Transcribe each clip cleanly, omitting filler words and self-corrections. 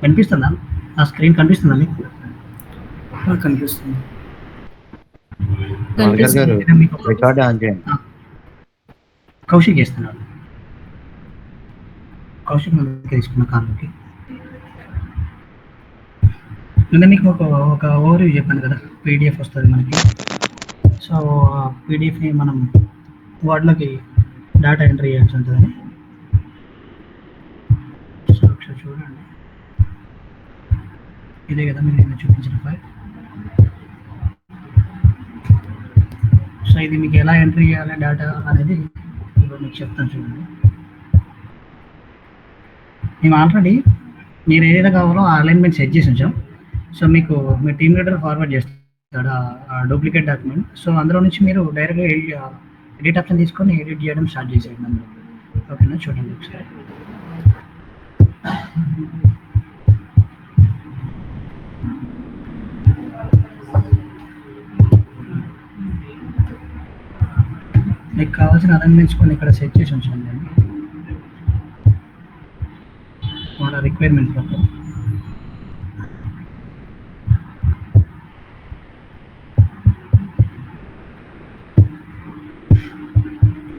కనిపిస్తుందా? నా స్క్రీన్ కనిపిస్తుందా మీకు? కనిపిస్తుంది. భాస్కర్ గారు నేను మీకు రికార్డ్ ఆన్ చేయండి. కౌశిక్ చేస్తున్నాడు. కౌశిక్ తీసుకున్న కాలంకి నేను మీకు ఒక ఓవర్వ్యూ చెప్పాను కదా, పీడిఎఫ్ వస్తుంది మనకి. సో ఆ పీడిఎఫ్ని మనం వర్డ్లోకి డేటా ఎంట్రీ చేయాల్సి ఉంటుందని. సో ఒకసారి చూడండి, ఇదే కదా మీరు నేను చూపించిన ఫైల్. సో ఇది మీకు ఎలా ఎంట్రీ చేయాలి డేటా అనేది ఇప్పుడు మీకు చెప్తాను చూడండి. మేము ఆల్రెడీ మీరు ఏదైతే కావాలో ఆ అలైన్మెంట్ సెట్ చేసి ఉంచాం. సో మీకు మీ టీమ్ లీడర్ ఫార్వర్డ్ చేస్తాడు ఆ డూప్లికేట్ డాక్యుమెంట్. సో అందులో నుంచి మీరు డైరెక్ట్గా ఎడిట్ ఆప్షన్ తీసుకొని ఎడిట్ చేయడం స్టార్ట్ చేసేయండి అందులో. ఓకేనా, చూడండి ఒకసారి. మీకు కావాల్సిన అలైన్మెంట్స్ కొన్ని ఇక్కడ సెట్ చేసి ఉంచాను నేను వాళ్ళ రిక్వైర్మెంట్ ప్రకారం.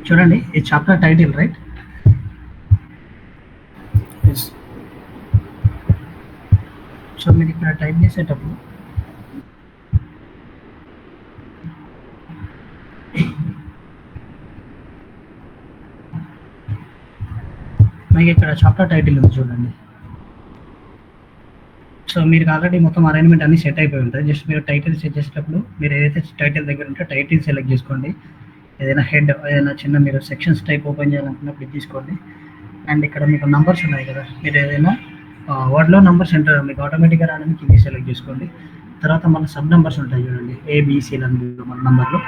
చూడండి, ఈ చాప్టర్ టైటిల్ రైట్. సో మీరు ఇక్కడ టైప్ చేసేటప్పుడు మీకు ఇక్కడ చాప్టర్ టైటిల్ ఉంది చూడండి. సో మీరు ఆల్రెడీ మొత్తం అరేంజ్మెంట్ అన్ని సెట్ అయిపోయి ఉంటుంది. జస్ట్ మీరు టైటిల్ సెట్ చేసేటప్పుడు మీరు ఏదైతే టైటిల్ దగ్గర ఉంటే టైటిల్ సెలెక్ట్ చేసుకోండి. ఏదైనా హెడ్, ఏదైనా చిన్న మీరు సెక్షన్స్ టైప్ ఓపెన్ చేయాలనుకున్నప్పుడు తీసుకోండి. అండ్ ఇక్కడ మీకు నంబర్స్ ఉన్నాయి కదా, మీరు ఏదైనా వర్డ్లో నంబర్స్ ఎంటర్ మీకు ఆటోమేటిక్గా రావడానికి ఇది సెలెక్ట్ చేసుకోండి. తర్వాత మన సబ్ నెంబర్స్ ఉంటాయి చూడండి, ఏబిసిలు అందులో మన నెంబర్లు,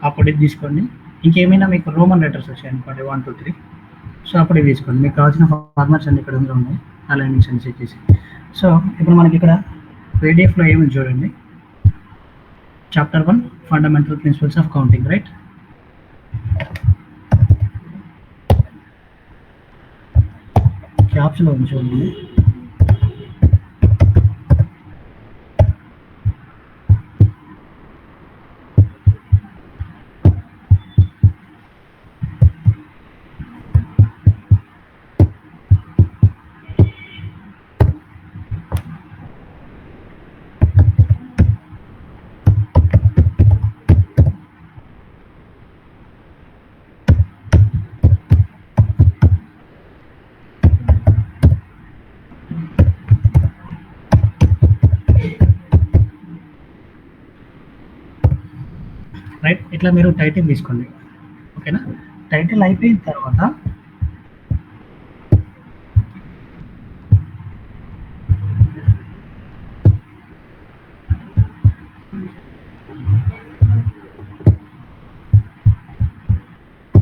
అప్పుడు ఇది తీసుకోండి. ఇంకేమైనా మీకు రోమన్ లెటర్స్ వచ్చాయి అనుకోండి 1 2 3. సో అప్పుడు ఇవి తీసుకోండి. మీకు కావాల్సిన ఫార్మాట్స్ అన్ని ఇక్కడ ఉన్నాయి, అలైన్మెంట్స్ అన్ని సెట్ చేసి. సో ఇప్పుడు మనకి ఇక్కడ పీడిఎఫ్లో ఏమి చూడండి, chapter 1 fundamental principles of counting right. క్యాప్స్లో ఉంది చూడండి. రైట్, ఇట్లా మీరు టైటిల్ తీసుకోండి. ఓకేనా, టైటిల్ అయిపోయిన తర్వాత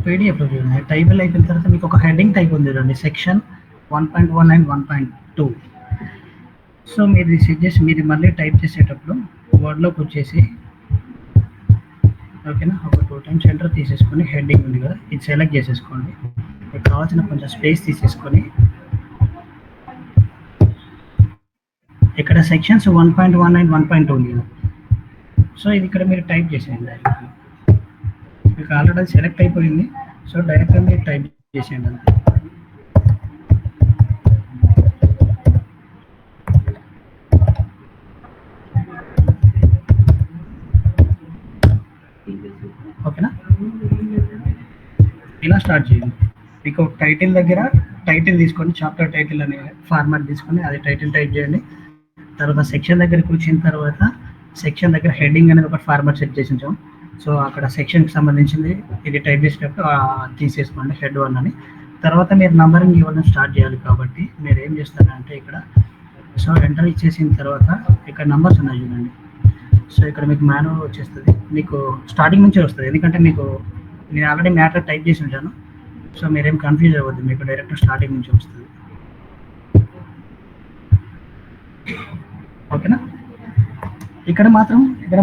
పీడిఎఫ్లో చూడండి, టైటిల్ అయిపోయిన తర్వాత మీకు ఒక హెడ్డింగ్ టైప్ ఉంది చూడండి, సెక్షన్ 1.1 అండ్ 1.2. సో మీరు సెట్ చేసి మీరు మళ్ళీ టైప్ చేసేటప్పుడు వర్డ్లోకి వచ్చేసి ఓకేనా, ఒక 2 times ఎంటర్ తీసేసుకొని హెడ్డింగ్ ఉంది కదా ఇది సెలెక్ట్ చేసేసుకోండి. మీకు కావాల్సిన కొంచెం స్పేస్ తీసేసుకొని ఇక్కడ సెక్షన్స్ 1.1 అండ్ 1.2 ఉంది కదా, సో ఇది ఇక్కడ మీరు టైప్ చేసేయండి. మీకు ఆల్రెడీ సెలెక్ట్ అయిపోయింది, సో డైరెక్ట్గా మీరు టైప్ చేసేయండి అంతే. ఓకేనా, ఇలా స్టార్ట్ చేయండి. మీకు టైటిల్ దగ్గర టైటిల్ తీసుకొని చాప్టర్ టైటిల్ అనే ఫార్మాట్ తీసుకొని అది టైటిల్ టైప్ చేయండి. తర్వాత సెక్షన్ దగ్గరికి వచ్చిన తర్వాత సెక్షన్ దగ్గర హెడ్డింగ్ అనేది ఒక ఫార్మాట్ సెట్ చేసి ఉంచాం. సో అక్కడ సెక్షన్కి సంబంధించింది ఇది టైప్ చేసేటప్పుడు తీసేసుకోండి హెడ్ 1 అని. తర్వాత మీరు నంబరింగ్ ఇవ్వడం స్టార్ట్ చేయాలి కాబట్టి మీరు ఏం చేస్తారంటే ఇక్కడ సో ఎంటర్ ఇచ్చేసిన తర్వాత ఇక్కడ నంబర్స్ ఉన్నాయి చూడండి. సో ఇక్కడ మీకు మాన్యువల్ వచ్చేస్తుంది, మీకు స్టార్టింగ్ నుంచే వస్తుంది. ఎందుకంటే మీకు నేను ఆల్రెడీ మ్యాటర్ టైప్ చేసి ఉంటాను. సో మీరేం కన్ఫ్యూజ్ అవ్వద్దు, మీకు డైరెక్ట్ స్టార్టింగ్ నుంచి వస్తుంది. ఓకేనా, ఇక్కడ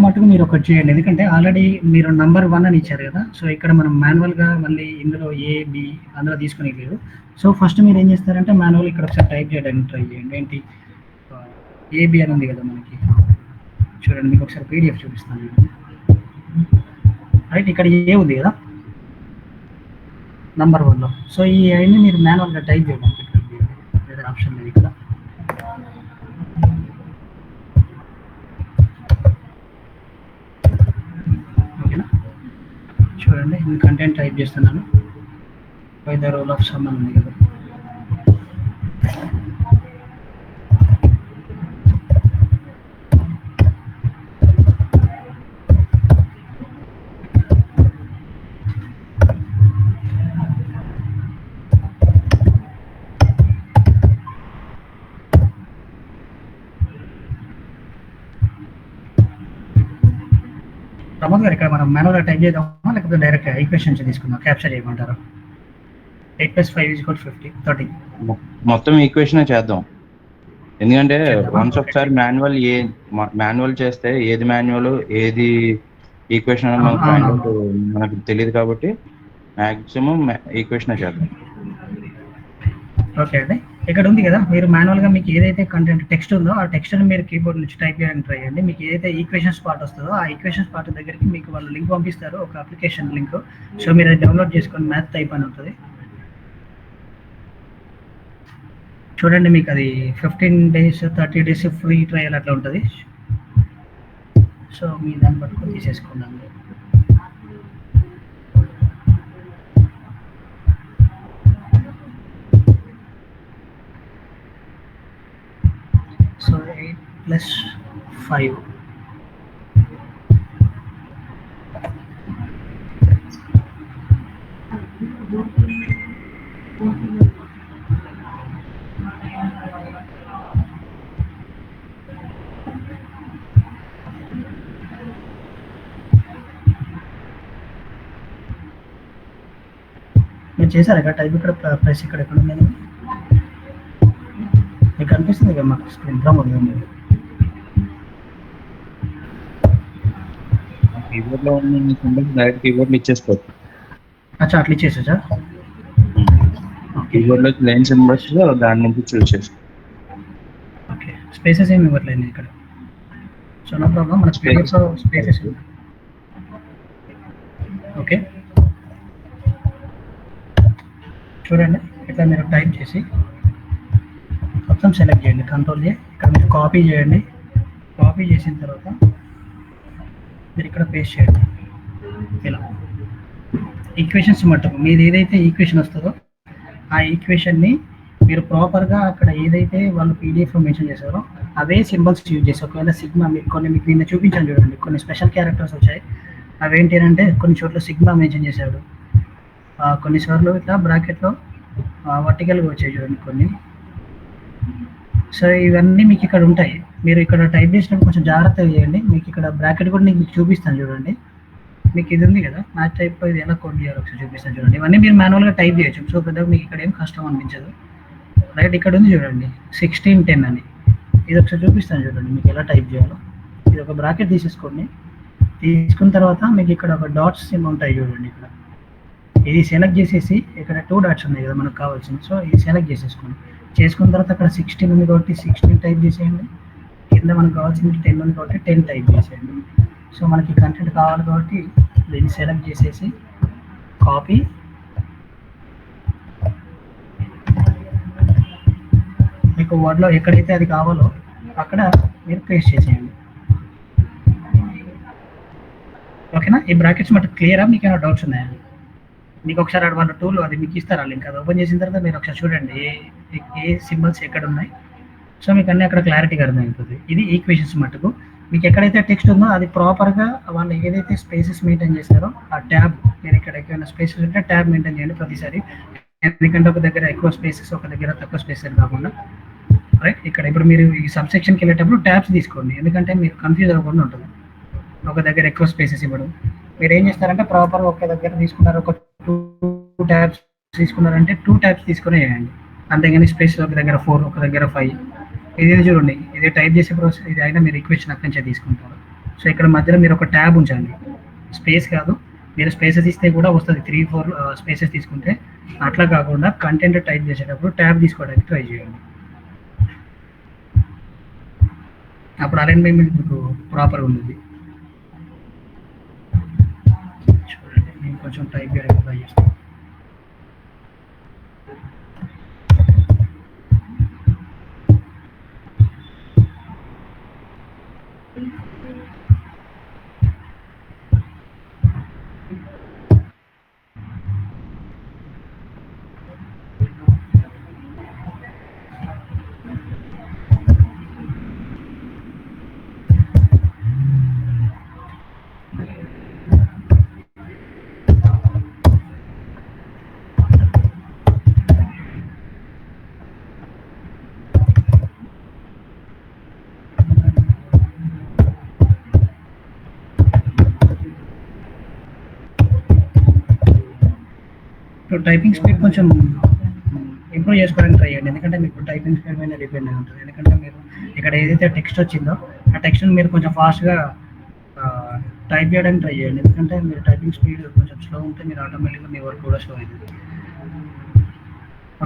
మటుకు మీరు ఒకటి చేయండి, ఎందుకంటే ఆల్రెడీ మీరు నంబర్ 1 అని ఇచ్చారు కదా. సో ఇక్కడ మనం మాన్యువల్గా మళ్ళీ ఇందులో AB అందులో తీసుకునే లేదు. సో ఫస్ట్ మీరు ఏం చేస్తారంటే మాన్యువల్ ఇక్కడ ఒకసారి టైప్ చేయడానికి ట్రై చేయండి. ఏంటి ఏబి అని ఉంది కదా మనకి, చూడండి మీకు ఒకసారి పీడిఎఫ్ చూపిస్తాను నేను. రైట్, ఇక్కడ ఏ ఉంది కదా నంబర్ 1లో. సో ఈ ఐని మీరు మాన్యువల్గా టైప్ చేయడానికి వేరే ఆప్షన్ లేదు ఇక్కడ. ఓకేనా, చూడండి నేను కంటెంట్ టైప్ చేస్తున్నాను. By the role of sum ఉంది కదా. ప్రమోద్ గారు, ఇక్కడ మనం మాన్యువల్గా టైప్ చేద్దామా లేకపోతే డైరెక్ట్ ఈక్వేషన్స్ తీసుకుందాం, క్యాప్చర్ చేయమంటారా? 8 + 5 = 50, 30. మొత్తం ఈక్వేషన్ చేద్దాం, ఎందుకంటే వన్స్ ఒకసారి మాన్యువల్ చేస్తే ఏది మాన్యువల్ ఏది ఈక్వేషన్ మనకు తెలియదు కాబట్టి మాక్సిమం ఈక్వేషన్ చేద్దాం. ఓకే అండి, ఇక్కడ ఉంది కదా, మీరు మాన్యువల్గా మీకు ఏదైతే కంటెంట్ టెక్స్ట్ ఉందో ఆ టెక్స్ట్ని మీరు కీబోర్డ్ నుంచి టైప్ చేయడానికి ట్రై చేయండి. మీకు ఏదైతే ఈక్వేషన్స్ పార్ట్ వస్తుందో ఆ ఈక్వేషన్స్ పార్ట్ దగ్గరికి మీకు వాళ్ళు లింక్ పంపిస్తారు, ఒక అప్లికేషన్ లింక్. సో మీరు అది డౌన్లోడ్ చేసుకొని మ్యాథ్ టైప్ అని ఉంటుంది. చూడండి మీకు అది 15 days 30 days ఫ్రీ ట్రయల్ అట్లా ఉంటుంది. సో మీ దాన్ని పట్టుకొని తీసేసుకుందాం. సో 8 + 5 మీరు చేశారు ఇక్కడ టైప్, ఇక్కడ ప్రెస్ ఇక్కడ ఎక్కడ ఉంది మీకు అనిపిస్తుంది కదా మాకు స్క్రీన్ ప్రమోద్ గారు. కీబోర్డ్లో ఉన్న సింబల్స్ డైరెక్ట్ కీబోర్డ్లో ఇచ్చేసుకోవచ్చు. అచ్చా, అట్లా ఇచ్చేసా కీబోర్డ్లో లైన్ సింబల్స్ దాని నుంచి చూస్ చేసుకో. ఓకే, స్పేసెస్ ఏమి ఇవ్వట్లేదు ఇక్కడ. సో నో ప్రాబ్లం, మన పీడిఎఫ్లో స్పేసెస్. ఓకే, చూడండి ఇట్లా మీరు టైప్ చేసి మొత్తం సెలెక్ట్ చేయండి, కంట్రోల్ చేసి ఇక్కడ మీరు కాపీ చేయండి. కాపీ చేసిన తర్వాత మీరు ఇక్కడ పేస్ట్ చేయండి. ఇలా ఈక్వేషన్స్ మట్టుకు మీది ఏదైతే ఈక్వేషన్ వస్తుందో ఆ ఈక్వేషన్ని మీరు ప్రాపర్గా అక్కడ ఏదైతే వాళ్ళు పీడిఎఫ్లో మెన్షన్ చేశారో అవే సింబల్స్ యూజ్ చేసి, ఒకవేళ సిగ్మా మీకు నిన్న చూపించాను చూడండి, కొన్ని స్పెషల్ క్యారెక్టర్స్ వచ్చాయి. అవేంటి అంటే కొన్ని చోట్ల సిగ్మా మెన్షన్ చేశాడు, కొన్నిసార్లు ఇట్లా బ్రాకెట్లో వర్టికల్గా వచ్చాయి చూడండి కొన్ని. సో ఇవన్నీ మీకు ఇక్కడ ఉంటాయి. మీరు ఇక్కడ టైప్ చేసినప్పుడు కొంచెం జాగ్రత్తగా చేయండి. మీకు ఇక్కడ బ్రాకెట్ కూడా మీకు చూపిస్తాను చూడండి. మీకు ఇది ఉంది కదా మ్యాథ్ టైప్లో, ఇది ఎలా కోడ్ చేయాలో ఒకసారి చూపిస్తాను చూడండి. ఇవన్నీ మీరు మాన్యువల్గా టైప్ చేయొచ్చు. సో పెద్దగా మీకు ఇక్కడ ఏం కష్టం అనిపించదు. రైట్, ఇక్కడ ఉంది చూడండి 1610 అని, ఇది ఒకసారి చూపిస్తాను చూడండి మీకు ఎలా టైప్ చేయాలో. ఇది ఒక బ్రాకెట్ తీసేసుకోండి. తీసుకున్న తర్వాత మీకు ఇక్కడ ఒక డాట్స్ సింబల్ ఉంటాయి చూడండి. ఇక్కడ ఇది సెలెక్ట్ చేసేసి ఇక్కడ 2 డాట్స్ ఉన్నాయి కదా మనకు కావాల్సింది. సో ఇది సెలెక్ట్ చేసేసుకోండి. చేసుకున్న తర్వాత అక్కడ 16 ఉంది కాబట్టి 16 టైప్ చేసేయండి. కింద మనకు కావాల్సింది 10 ఉంది కాబట్టి 10 టైప్ చేసేయండి. సో మనకి కంటెంట్ కావాలి కాబట్టి దీన్ని సెలెక్ట్ చేసేసి కాపీ, మీకు వర్డ్లో ఎక్కడైతే అది కావాలో అక్కడ మీరు పేస్ట్ చేసేయండి. ఓకేనా, ఈ బ్రాకెట్స్ మటు క్లియరా? మీకు ఏమైనా డౌట్స్ ఉన్నాయా? మీకు ఒకసారి వాళ్ళ టూల్ అది మీకు ఇస్తారా లింక్, అది ఓపెన్ చేసిన తర్వాత మీరు ఒకసారి చూడండి ఏ సింబల్స్ ఎక్కడ ఉన్నాయి. సో మీకు అన్నీ అక్కడ క్లారిటీగా అర్థమవుతుంది. ఇది ఈక్వేషన్స్ మటుకు. మీకు ఎక్కడైతే టెక్స్ట్ ఉందో అది ప్రాపర్గా వాళ్ళు ఏదైతే స్పేసెస్ మెయింటైన్ చేస్తారో ఆ ట్యాబ్, మీరు ఇక్కడ ఏమైనా స్పేసెస్ ఉంటే ట్యాబ్ మెయింటైన్ చేయండి ప్రతిసారి. ఎందుకంటే ఒక దగ్గర ఎక్కువ స్పేసెస్, ఒక దగ్గర తక్కువ స్పేసెస్ కాకుండా. రైట్, ఇక్కడ ఇప్పుడు మీరు ఈ సబ్సెక్షన్కి వెళ్ళేటప్పుడు ట్యాబ్స్ తీసుకోండి, ఎందుకంటే మీరు కన్ఫ్యూజ్ అవ్వకుండా ఉంటుంది. ఒక దగ్గర ఎక్కువ స్పేసెస్ ఇవ్వడం, మీరు ఏం చేస్తారంటే ప్రాపర్గా ఒక దగ్గర తీసుకున్నారు, ఒక 2 ట్యాబ్స్ తీసుకున్నారంటే 2 ట్యాబ్స్ తీసుకునే వేయండి. అంతేగాని స్పేస్ ఒక దగ్గర 4, ఒక దగ్గర 5. ఇది చూడండి, ఇది టైప్ చేసే ప్రాసెస్. ఇది అయినా మీరు ఈక్వేషన్ అక్కడి నుంచే తీసుకుంటారు. సో ఇక్కడ మధ్యలో మీరు ఒక ట్యాబ్ ఉంచండి, స్పేస్ కాదు. మీరు స్పేసెస్ ఇస్తే కూడా వస్తుంది 3-4 స్పేసెస్ తీసుకుంటే. అట్లా కాకుండా కంటెంట్ టైప్ చేసేటప్పుడు ట్యాబ్ తీసుకోవడానికి ట్రై చేయండి. అప్పుడు అలైన్మెంట్ మీకు ప్రాపర్ ఉంటుంది. చూడండి నేను కొంచెం టైప్ చేయడానికి ట్రై చేస్తాను. ఇప్పుడు టైపింగ్ స్పీడ్ కొంచెం ఇంప్రూవ్ చేసుకోవడానికి ట్రై చేయండి, ఎందుకంటే మీకు టైపింగ్ స్పీడ్ మీద డిపెండ్ అయి ఉంటుంది. ఎందుకంటే మీరు ఇక్కడ ఏదైతే టెక్స్ట్ వచ్చిందో ఆ టెక్స్ట్ని మీరు కొంచెం ఫాస్ట్గా టైప్ చేయడానికి ట్రై చేయండి, ఎందుకంటే మీరు టైపింగ్ స్పీడ్ కొంచెం స్లో ఉంటే మీరు ఆటోమేటిక్గా మీ వర్క్ కూడా స్లో అవుతుంది.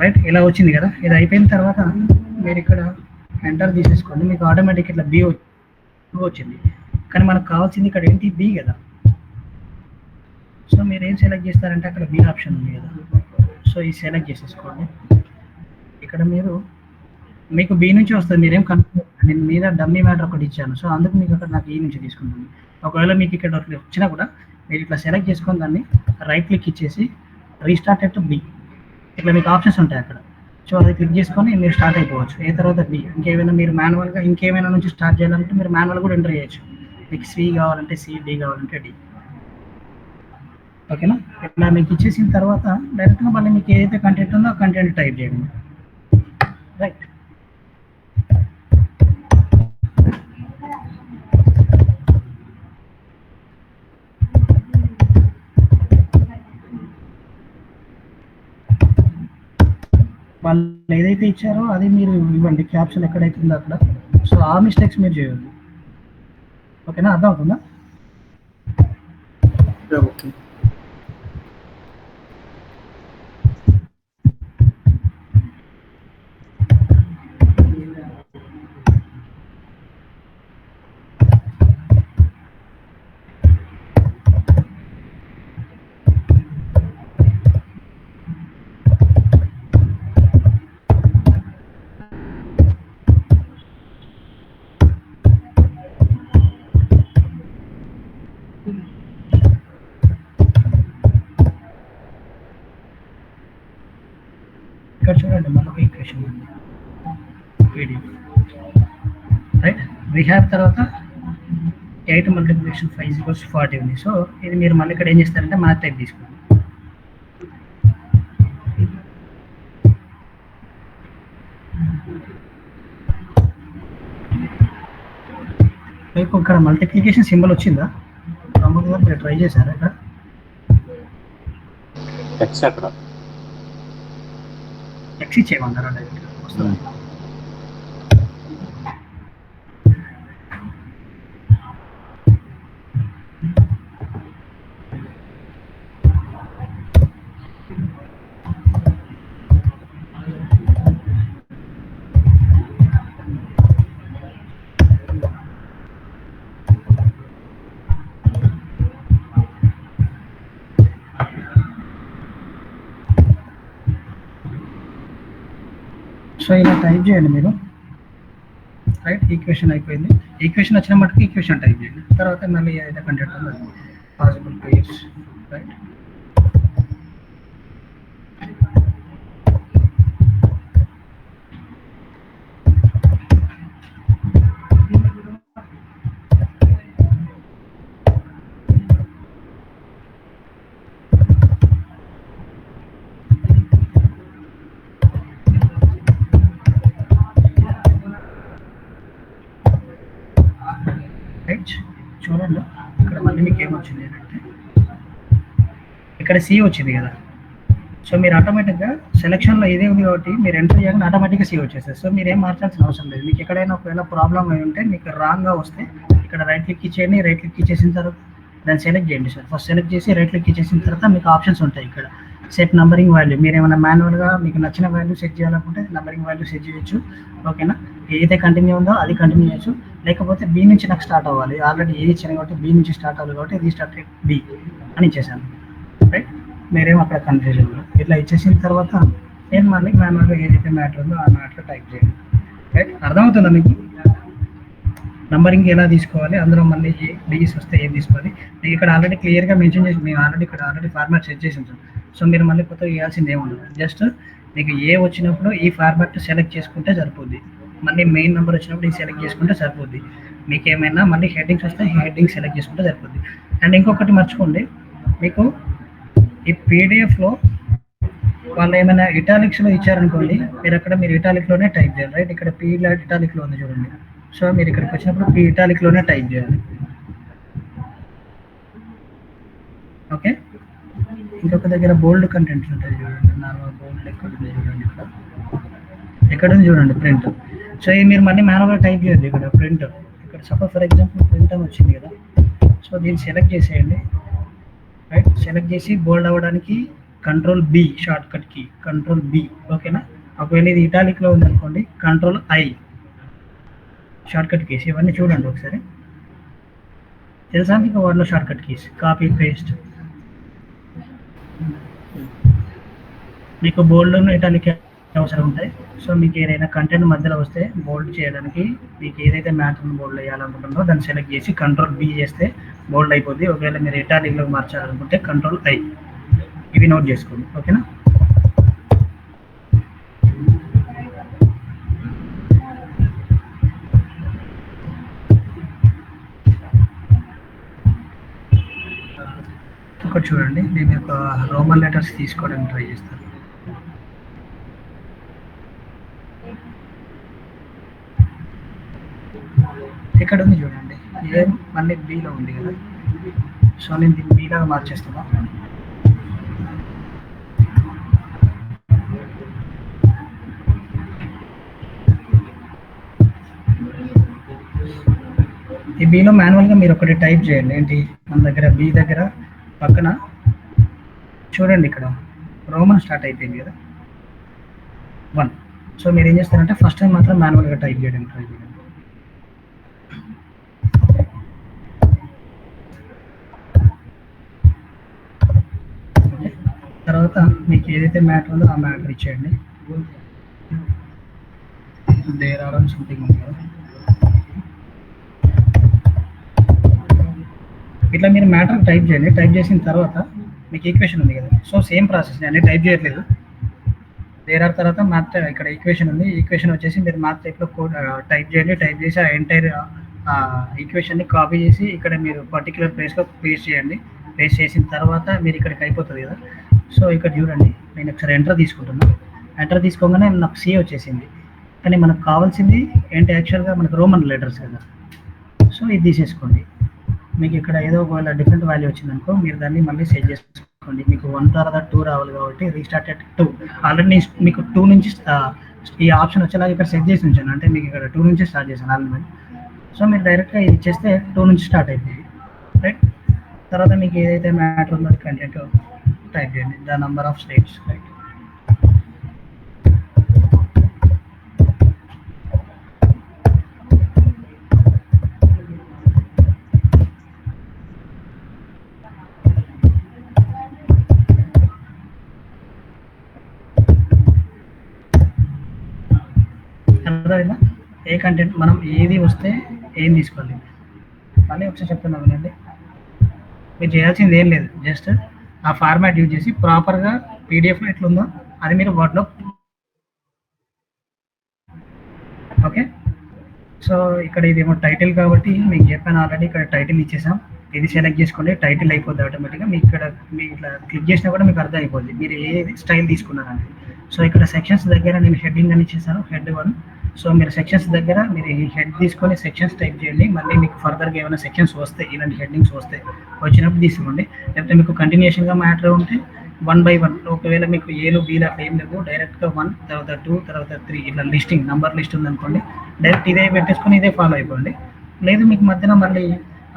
రైట్, ఇలా వచ్చింది కదా. ఇది అయిపోయిన తర్వాత మీరు ఇక్కడ ఎంటర్ తీసేసుకోండి, మీకు ఆటోమేటిక్ ఇట్లా బి వచ్చింది. కానీ మనకు కావాల్సింది ఇక్కడ ఏంటి, బి కదా. సో మీరు ఏం సెలెక్ట్ చేస్తారంటే అక్కడ బి ఆప్షన్ ఉంది కదా, సో ఈ సెలెక్ట్ చేసేసుకోండి. ఇక్కడ మీరు మీకు బి నుంచి వస్తుంది, మీరేం కన్ఫ్యూజ్, నేను మీద డమ్మీ మ్యాటర్ ఒకటి ఇచ్చాను, సో అందుకు మీకు అక్కడ నాకు ఈ నుంచి తీసుకుంటుంది. ఒకవేళ మీకు ఇక్కడ వచ్చినా కూడా మీరు ఇట్లా సెలెక్ట్ చేసుకొని దాన్ని రైట్ క్లిక్ ఇచ్చేసి రీస్టార్ట్ ఎట్ బి, ఇట్లా మీకు ఆప్షన్స్ ఉంటాయి అక్కడ. సో అది క్లిక్ చేసుకొని మీరు స్టార్ట్ అయిపోవచ్చు. ఏ తర్వాత బి, ఇంకేమైనా మీరు మాన్యువల్గా ఇంకేమైనా నుంచి స్టార్ట్ చేయాలంటే మీరు మాన్యువల్ కూడా ఎంటర్ చేయొచ్చు. మీకు సి కావాలంటే సి, డి కావాలంటే డి. ఓకేనా, ఇట్లా మీకు ఇచ్చేసిన తర్వాత డైరెక్ట్గా మళ్ళీ మీకు ఏదైతే కంటెంట్ ఉందో ఆ కంటెంట్ టైప్ చేయండి. రైట్, వాళ్ళు ఏదైతే ఇచ్చారో అది మీరు ఇవ్వండి, క్యాప్షన్ ఎక్కడైతే ఉందో అక్కడ. సో ఆ మిస్టేక్స్ మీరు చేయొద్దు. ఓకేనా, అర్థం అవుతుందా? ఓకే. ఇక్కడ చూడండి మనకు ఈక్వేషన్ ఉంది పీడిఎఫ్. రైట్, వీ హ్యావ్ తర్వాత 8 × 5 = 40 ఉంది. సో ఇది మీరు మళ్ళీ ఇక్కడ ఏం చేస్తారంటే మ్యాథ్ టైప్ తీసుకోండి. మీకు ఇక్కడ మల్టిప్లికేషన్ సింబల్ వచ్చిందా? ప్రమోద్ గారు మీరు ట్రై చేశారా? ఇక్కడ ఎక్స్ అక్కడ ఎక్స్ ఇచ్చేయమన్నారా? డైరెక్ట్ వస్తుంది. సో ఇలా టైప్ చేయండి మీరు. రైట్, ఈక్వేషన్ అయిపోయింది. ఈక్వేషన్ వచ్చిన మటుకు ఈక్వేషన్ టైప్ చేయండి. తర్వాత మళ్ళీ ఏదైతే కంటెంట్ ఉందో పాసిబుల్ పేర్స్. రైట్, చూడండి ఇక్కడ మళ్ళీ మీకు ఏమొచ్చింది అంటే ఇక్కడ సి వచ్చింది కదా. సో మీరు ఆటోమేటిక్గా సెలక్షన్లో ఇదే ఉంది కాబట్టి మీరు ఎంటర్ చేయగానే ఆటోమేటిక్గా సి వచ్చేస్తుంది. సో మీరు ఏం మార్చాల్సిన అవసరం లేదు. మీకు ఎక్కడైనా ఒకవేళ ప్రాబ్లం అయి ఉంటే మీకు రాంగ్గా వస్తే ఇక్కడ రైట్ క్లిక్ ఇచ్చేయండి. రైట్ క్లిక్ ఇచ్చేసిన తర్వాత దాన్ని సెలెక్ట్ చేయండి సార్. ఫస్ట్ సెలెక్ట్ చేసి రైట్ క్లిక్ ఇచ్చేసిన తర్వాత మీకు ఆప్షన్స్ ఉంటాయి ఇక్కడ. సెట్ నంబరింగ్ వాల్యూ, మీరు ఏమైనా మాన్యువల్గా మీకు నచ్చిన వాల్యూ సెట్ చేయాలనుకుంటే నంబరింగ్ వాల్యూ సెట్ చేయొచ్చు. ఓకేనా, ఏదైతే కంటిన్యూ ఉందో అది కంటిన్యూ చేయొచ్చు, లేకపోతే బి నుంచి నాకు స్టార్ట్ అవ్వాలి, ఆల్రెడీ ఏ ఇచ్చాను కాబట్టి బి నుంచి స్టార్ట్ అవ్వాలి కాబట్టి రీస్టార్ట్ బి అని ఇచ్చేసాను. రైట్, మీరేమో అక్కడ కన్ఫ్యూజన్ ఇట్లా ఇచ్చేసిన తర్వాత నేను మళ్ళీ మాన్యువల్గా ఏదైతే మ్యాటర్ ఉందో ఆ మ్యాటర్ టైప్ చేయండి. రైట్, అర్థమవుతుందా మీకు నంబరింగ్ ఎలా తీసుకోవాలి, అందులో మళ్ళీ డిఎస్ వస్తే ఏం తీసుకోవాలి మీకు ఇక్కడ ఆల్రెడీ క్లియర్గా మెన్షన్ చేసి మేము ఆల్రెడీ ఫార్మాట్ సెట్ చేసి ఉంటాం. సో మీరు మళ్ళీ కొత్తగా చేయాల్సింది ఏముండదు, జస్ట్ మీకు ఏ వచ్చినప్పుడు ఈ ఫార్మాట్ సెలెక్ట్ చేసుకుంటే సరిపోద్ది, మళ్ళీ మెయిన్ నెంబర్ వచ్చినప్పుడు ఈ సెలెక్ట్ చేసుకుంటే సరిపోద్ది. మీకు ఏమైనా మళ్ళీ హెడ్డింగ్స్ వస్తే హెడ్డింగ్ సెలెక్ట్ చేసుకుంటే సరిపోద్ది. అండ్ ఇంకొకటి మర్చిపోండి, మీకు ఈ పీడిఎఫ్లో వాళ్ళు ఏమైనా ఇటాలిక్స్లో ఇచ్చారనుకోండి, మీరు అక్కడ మీరు ఇటాలిక్లోనే టైప్ చేయాలి. రైట్, ఇక్కడ పీ ఇటాలిక్లో ఉంది చూడండి. సో మీరు ఇక్కడికి వచ్చినప్పుడు పీ ఇటాలిక్లోనే టైప్ చేయాలి. ఓకే, ఇంకొక దగ్గర బోల్డ్ కంటెంట్స్ ఉంటాయి చూడండి, నార్మల్ బోల్డ్ ఎక్కడ ఉంది చూడండి, ఎక్కడ ఉంది చూడండి ప్రింట్. సో ఇది మీరు మళ్ళీ మాన్యువల్గా టైప్ చేయండి. ఇక్కడ ప్రింట్, ఇక్కడ సపోజ్ ఫర్ ఎగ్జాంపుల్ ప్రింట్ అని వచ్చింది కదా, సో దీన్ని సెలెక్ట్ చేసేయండి. రైట్, సెలెక్ట్ చేసి బోల్డ్ అవ్వడానికి control B shortcut key, control B. ఓకేనా, ఒకవేళ ఇది ఇటాలిక్లో ఉందనుకోండి control I shortcut keys. ఇవన్నీ చూడండి ఒకసారి, తెలుసా మీకు వర్డ్లో shortcut keys, copy paste. మీకు బోల్డ్ ఇటాలిక్ అవసరం ఉంటాయి. సో మీకు ఏదైనా కంటెంట్ మధ్యలో వస్తే బోల్డ్ చేయడానికి మీకు ఏదైతే మ్యాటర్ని బోల్డ్ వేయాలనుకుంటుందో దాన్ని సెలెక్ట్ చేసి కంట్రోల్ బి చేస్తే బోల్డ్ అయిపోద్ది. ఒకవేళ మీరు ఇటాలిక్లో మార్చాలనుకుంటే కంట్రోల్ ఐ. ఇవి నోట్ చేసుకోండి. ఓకేనా, ఒకటి చూడండి, దీని యొక్క రోమన్ లెటర్స్ తీసుకోవడానికి ట్రై చేస్తాను. ఇక్కడ ఉంది చూడండి, ఏ మళ్ళీ బీలో ఉంది కదా, సో నేను దీన్ని బీలాగా మార్చేస్తున్నా. ఈ బీలో మాన్యువల్గా మీరు ఒకటి టైప్ చేయండి. ఏంటి, మన దగ్గర బీ దగ్గర పక్కన చూడండి, ఇక్కడ రోమన్ స్టార్ట్ అయిపోయింది కదా 1. సో మీరు ఏం చేస్తారంటే ఫస్ట్ టైం మాత్రం మాన్యువల్గా టైప్ చేయడానికి ట్రై చేయండి. తర్వాత మీకు ఏదైతే మ్యాటర్ ఉందో ఆ మ్యాటర్ ఇచ్చేయండి. దేర్ ఆర్ సంథింగ్ ఉంది కదా, ఇట్లా మీరు మ్యాటర్ టైప్ చేయండి. టైప్ చేసిన తర్వాత మీకు ఈక్వేషన్ ఉంది కదా, సో సేమ్ ప్రాసెస్, నేను టైప్ చేయట్లేదు. దేర్ ఆర్ తర్వాత మ్యాథ్, ఇక్కడ ఈక్వేషన్ ఉంది, ఈక్వేషన్ వచ్చేసి మీరు మ్యాథ్ టైప్లో కోడ్ టైప్ చేయండి. టైప్ చేసి ఆ ఎంటైర్ ఈక్వేషన్ని కాపీ చేసి ఇక్కడ మీరు పర్టికులర్ ప్లేస్లో పేస్ట్ చేయండి. పేస్ట్ చేసిన తర్వాత మీరు ఇక్కడికి అయిపోతుంది కదా. సో ఇక్కడ చూడండి, నేను ఒకసారి ఎంటర్ తీసుకుంటున్నాను. ఎంటర్ తీసుకోగానే నాకు సి వచ్చేసింది, కానీ మనకు కావాల్సింది ఏంటి, యాక్చువల్గా మనకు రోమన్ లెటర్స్ కదా. సో ఇది తీసేసుకోండి. మీకు ఇక్కడ ఏదో ఒకవేళ డిఫరెంట్ వాల్యూ వచ్చిందనుకో, మీరు దాన్ని మళ్ళీ సెట్ చేసుకోండి. మీకు 1 తర్వాత 2 రావాలి కాబట్టి రీస్టార్ట్ అట్ 2. ఆల్రెడీ మీకు 2 నుంచి ఈ ఆప్షన్ వచ్చేలాగా ఇక్కడ సెట్ చేసి ఉంచాను, అంటే మీకు ఇక్కడ 2 నుంచి స్టార్ట్ చేశాను ఆల్రెడీ. సో మీరు డైరెక్ట్గా ఇది చేస్తే 2 నుంచి స్టార్ట్ అయిపోయింది. రైట్, తర్వాత మీకు ఏదైతే మ్యాటర్ ఉందో కంటెంట్ టైప్ చేయండి, the number of states. Right, అర్థమైందా? ఏ కంటెంట్ మనం ఏది వస్తే ఏం తీసుకోవాలి, మళ్ళీ ఒకసారి చెప్తున్నా వినండి. మీరు చేయాల్సింది ఏం లేదు, జస్ట్ ఆ ఫార్మాట్ యూజ్ చేసి ప్రాపర్గా పీడిఎఫ్లో ఎట్లుందో అది మీరు వర్డ్లో. ఓకే, సో ఇక్కడ ఇదేమో టైటిల్ కాబట్టి మీకు చెప్పాను ఆల్రెడీ, ఇక్కడ టైటిల్ ఇచ్చేసాం. ఇది సెలెక్ట్ చేసుకోండి, టైటిల్ అయిపోద్ది ఆటోమేటిక్గా. మీకు ఇక్కడ మీకు ఇట్లా క్లిక్ చేసినా కూడా మీకు అర్థం అయిపోద్ది మీరు ఏ స్టైల్ తీసుకున్నారని. సో ఇక్కడ సెక్షన్స్ దగ్గర నేను హెడ్డింగ్ అని ఇచ్చేసాను, హెడ్ 1. సో మీరు సెక్షన్స్ దగ్గర మీరు ఈ హెడ్ తీసుకొని సెక్షన్స్ టైప్ చేయండి. మళ్ళీ మీకు ఫర్దర్గా ఏమైనా సెక్షన్స్ వస్తే, ఇలాంటి హెడ్డింగ్స్ వస్తే వచ్చినప్పుడు తీసుకోండి. లేకపోతే మీకు కంటిన్యూషన్గా మ్యాటర్ ఉంటే 1 by 1. ఒకవేళ మీకు ఏలు బీలు అట్లా ఏం లేవు, డైరెక్ట్గా 1 తర్వాత 2 తర్వాత 3 ఇట్లా లిస్టింగ్ నంబర్ లిస్ట్ ఉందనుకోండి, డైరెక్ట్ ఇదే పెట్టేసుకొని ఇదే ఫాలో అయిపోండి. లేదు మీకు మధ్యన మళ్ళీ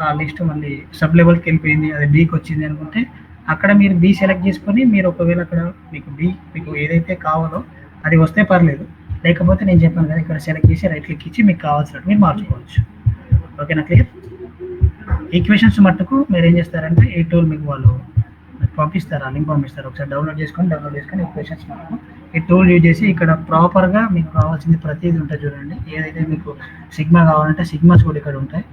ఆ లిస్ట్ మళ్ళీ సబ్ లెవెల్కి వెళ్ళిపోయింది, అది బీకి వచ్చింది అనుకుంటే అక్కడ మీరు బీ సెలెక్ట్ చేసుకొని మీరు ఒకవేళ అక్కడ మీకు బీ మీకు ఏదైతే కావాలో అది వస్తే పర్లేదు, లేకపోతే నేను చెప్పాను కదా ఇక్కడ సెలెక్ట్ చేసి రైట్ క్లిక్ ఇచ్చి మీకు కావాల్సినట్టు మీరు మార్చుకోవచ్చు. ఓకేనా, క్లియర్? ఈక్వేషన్స్ మట్టుకు మీరు ఏం చేస్తారంటే ఈ టూల్ మీకు వాళ్ళు పంపిస్తారు, ఆ లింక్ పంపిస్తారు, ఒకసారి డౌన్లోడ్ చేసుకొని ఈక్వేషన్స్ మట్టుకు ఈ టూల్ యూజ్ చేసి ఇక్కడ ప్రాపర్గా మీకు కావాల్సింది ప్రతిదీ ఉంటుంది చూడండి. ఏదైతే మీకు సిగ్మా కావాలంటే సిగ్మాస్ కూడా ఇక్కడ ఉంటాయి.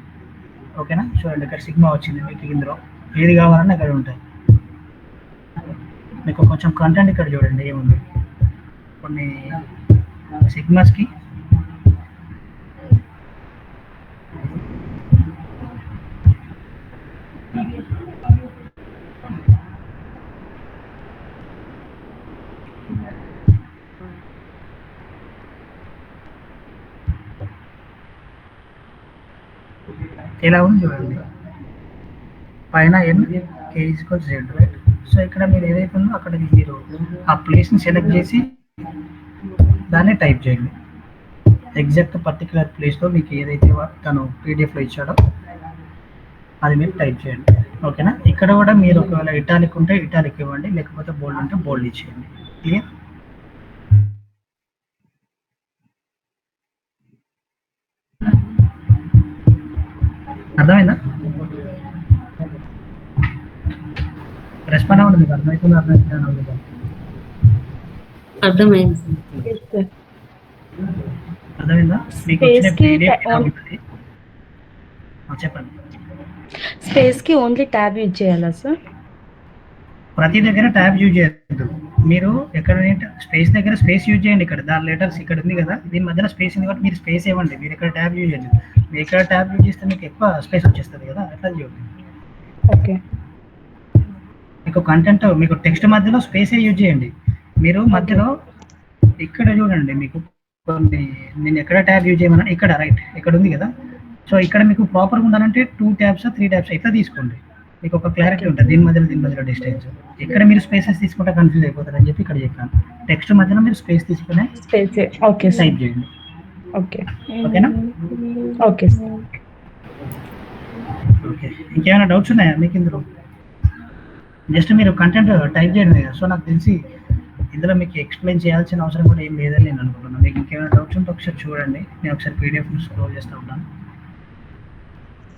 ఓకేనా, చూడండి ఇక్కడ సిగ్మా వచ్చింది మీకు, ఇందులో ఏది కావాలన్నా ఇక్కడ ఉంటాయి. మీకు కొంచెం కంటెంట్ ఇక్కడ చూడండి ఏముంది, కొన్ని సిగ్మాస్కి ఎలా ఉంది చూడండి, పైన ఎన్ కే ఈక్వల్ జెడ్, రైట్? సో ఇక్కడ మీరు ఏదైతే ఉందో అక్కడ మీరు ఆ ప్లేస్ని సెలెక్ట్ చేసి దాన్ని టైప్ చేయండి. ఎగ్జాక్ట్ పర్టికులర్ ప్లేస్లో మీకు ఏదైతే తను పీడిఎఫ్లో ఇచ్చాడో అది మీరు టైప్ చేయండి. ఓకేనా, ఇక్కడ కూడా మీరు ఒకవేళ ఇటాలిక్ ఉంటే ఇటాలిక్ ఇవ్వండి, లేకపోతే బోల్డ్ ఉంటే బోల్డ్ ఇచ్చేయండి. క్లియర్? అర్థమైందా? రెస్పాండ్ అవ్వండి, మీకు అర్థమవుతుందా అర్థమైంది. అర్థమైందా? మీకు వచ్చిన పీడిఎఫ్ ఉంటుంది, చెప్పండి. స్పేస్ కి ఓన్లీ ట్యాబ్ యూజ్ చేయాలా సార్? ప్రతి దగ్గర ట్యాబ్ యూజ్ చేయొద్దు. మీరు ఎక్కడ స్పేస్ దగ్గర స్పేస్ యూజ్ చేయండి. ఇక్కడ దాని లెటర్స్ ఇక్కడ ఉంది కదా, దీని మధ్యన స్పేస్ ఉంది కాబట్టి మీరు స్పేస్ ఇవ్వండి. మీరు ఇక్కడ ట్యాబ్ యూజ్ చేయండి. మీరు ఇక్కడ ట్యాబ్ యూజ్ చేస్తే మీకు ఎక్కువ స్పేస్ వచ్చేస్తుంది కదా, అట్లా చేయండి. ఓకే, మీకు కంటెంట్ మీకు టెక్స్ట్ మధ్యలో స్పేసే యూజ్ చేయండి. మీరు మధ్యలో ఇక్కడ చూడండి, మీకు కొన్ని నేను ఎక్కడ ట్యాబ్ యూజ్ చేయమన్నా ఇక్కడ రైట్ ఇక్కడ ఉంది కదా, సో ఇక్కడ మీకు ప్రాపర్గా ఉండాలంటే 2 ట్యాబ్స్ 3 ట్యాబ్స్ ఇట్లా తీసుకోండి. మీకు ఒక క్లారిటీ ఉంటుంది దీని మధ్యలో డిస్టెన్స్. ఇక్కడ మీరు స్పేసెస్ తీసుకుంటే కన్ఫ్యూజ్ అయిపోతారు అని చెప్పి ఇక్కడ చెప్పాను. టెక్స్ట్ మధ్యలో మీరు స్పేస్ తీసుకునే స్పేస్ ఓకే టైప్ చేయండి. ఓకే, ఓకేనా? Okay sir. ఓకే, ఇంకేమైనా డౌట్స్ ఉన్నాయా మీకు ఇందులో? జస్ట్ మీరు కంటెంట్ టైప్ చేయడమే కదా, సో నాకు తెలిసి ఇందులో మీకు ఎక్స్ప్లెయిన్ చేయాల్సిన అవసరం కూడా ఏం లేదని నేను అనుకుంటున్నాను. మీకు ఇంకేమైనా డౌట్స్ ఉంటే ఒకసారి చూడండి, నేను ఒకసారి పీడిఎఫ్ని స్క్రోల్ చేస్తూ ఉంటాను.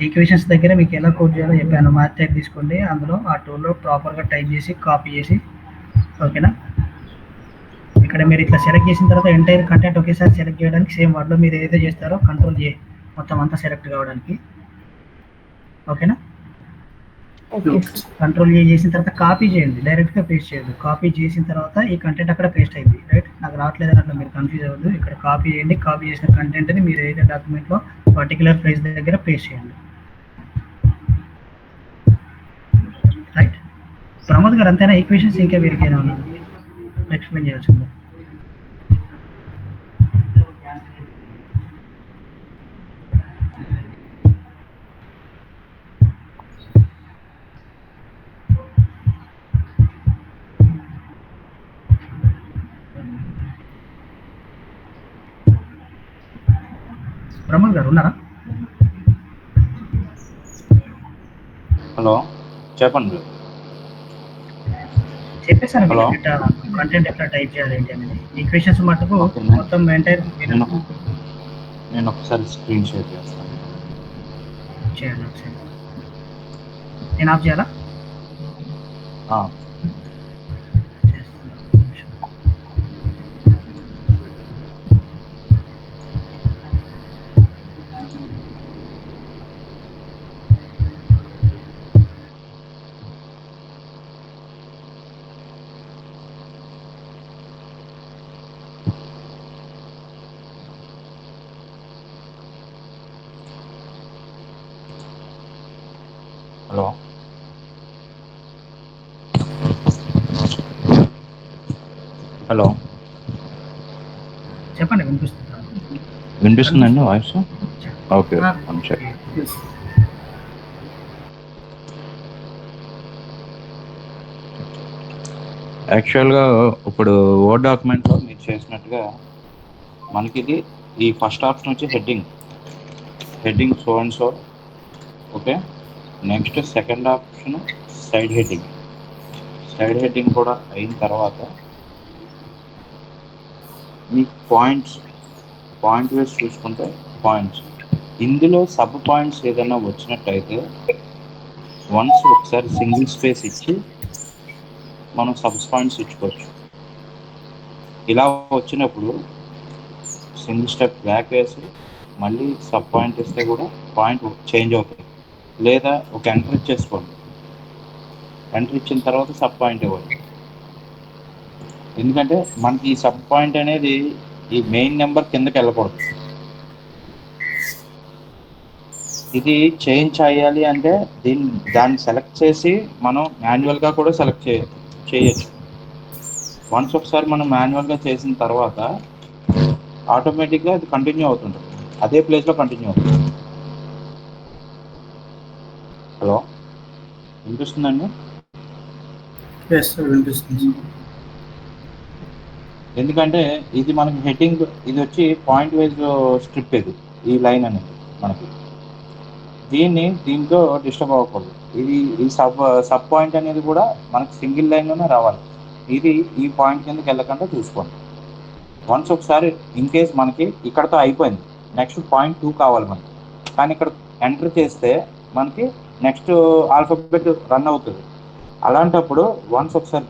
ఈక్వేషన్స్ దగ్గర మీకు ఎలా కోడ్ చేయాలో చెప్పాను. మ్యాథ్ టైప్ తీసుకోండి, అందులో ఆ టూల్లో ప్రాపర్గా టైప్ చేసి కాపీ చేసి, ఓకేనా? ఇక్కడ మీరు ఇట్లా సెలెక్ట్ చేసిన తర్వాత ఎంటైర్ కంటెంట్ ఒకేసారి సెలెక్ట్ చేయడానికి సేమ్ వర్డ్లో మీరు ఏదైతే చేస్తారో కంట్రోల్ ఏ మొత్తం అంతా సెలెక్ట్ కావడానికి. ఓకేనా, కంట్రోల్ ఏ చేసిన తర్వాత కాపీ చేయండి, డైరెక్ట్గా పేస్ట్ చేయద్దు. కాపీ చేసిన తర్వాత ఈ కంటెంట్ అక్కడ పేస్ట్ అయింది, రైట్? నాకు రావట్లేదు అట్లా మీరు కన్ఫ్యూజ్ అవ్వద్దు. ఇక్కడ కాపీ చేయండి, కాపీ చేసిన కంటెంట్ని మీరు ఏదైతే డాక్యుమెంట్లో పర్టికులర్ ప్లేస్ దగ్గర పేస్ట్ చేయండి, రైట్? ప్రమోద్ గారు అంతేనా? ఈక్వేషన్స్ ఇంకా వేరికైనా ఉన్నా ఎక్స్ప్లెయిన్ చేయాల్సింది? ప్రమోద్ గారు ఉన్నారా? హలో, చెప్పండి. చెప్పేసాను హలో, కంటెంట్ ఎట్లా టైప్ చేయాలి ఏంటి అనేది. ఈక్వేషన్స్ మటుకు మొత్తం ఎంటైర్ నేను ఒకసారి స్క్రీన్ షేర్ చేస్తాను. చేయండి ఒకసారి. నేను ఆఫ్ చేయాలా? హలో, హలో, చెప్పండి, వినిపిస్తుందా? వినిపిస్తుందండి వాయిస్? Okay, one second. యాక్చువల్గా ఇప్పుడు వర్డ్ డాక్యుమెంట్లో మీరు చేసినట్టుగా మనకి ఇది ఈ ఫస్ట్ ఆప్షన్ వచ్చి heading so and so. Okay, next second option side heading కూడా అయిన తర్వాత మీకు పాయింట్ వైజ్ చూసుకుంటే పాయింట్స్, ఇందులో సబ్ పాయింట్స్ ఏదైనా వచ్చినట్టయితే వన్స్ ఒకసారి సింగిల్ స్పేస్ ఇచ్చి మనం సబ్ పాయింట్స్ ఇచ్చుకోవచ్చు. ఇలా వచ్చినప్పుడు సింగిల్ స్టెప్ బ్యాక్ వేసి మళ్ళీ సబ్ పాయింట్ ఇస్తే కూడా పాయింట్ చేంజ్ అవుతుంది. లేదా ఒక ఎంటర్ ఇచ్చేసుకోండి, ఎంటర్ ఇచ్చిన తర్వాత సబ్ పాయింట్ ఇవ్వండి. ఎందుకంటే మనకి ఈ సబ్ పాయింట్ అనేది ఈ మెయిన్ నెంబర్ కిందకి వెళ్ళకూడదు. ఇది చేంజ్ చేయాలి అంటే దాన్ని సెలెక్ట్ చేసి మనం మాన్యువల్గా కూడా సెలెక్ట్ చేయొచ్చు. వన్స్ ఒకసారి మనం మాన్యువల్గా చేసిన తర్వాత ఆటోమేటిక్గా అది కంటిన్యూ అవుతుంది, అదే ప్లేస్లో కంటిన్యూ అవుతుంది. హలో, వినిపిస్తుందండి? ఎస్ సార్, వినిపిస్తుంది. ఎందుకంటే ఇది మనకి హెడ్డింగ్, ఇది వచ్చి పాయింట్ వైజ్ స్ట్రిప్, ఇది ఈ లైన్ అనేది మనకి దీంతో డిస్టర్బ్ అవ్వకూడదు. ఈ సబ్ పాయింట్ అనేది కూడా మనకి సింగిల్ లైన్లోనే రావాలి. ఇది ఈ పాయింట్ కిందకి వెళ్ళకుండా చూసుకోండి. వన్స్ ఒకసారి ఇన్ కేస్ మనకి ఇక్కడతో అయిపోయింది, నెక్స్ట్ పాయింట్ 2 కావాలి మనకి, కానీ ఇక్కడ ఎంటర్ చేస్తే మనకి నెక్స్ట్ ఆల్ఫాబెట్ రన్ అవుతుంది. అలాంటప్పుడు వన్స్ ఒకసారి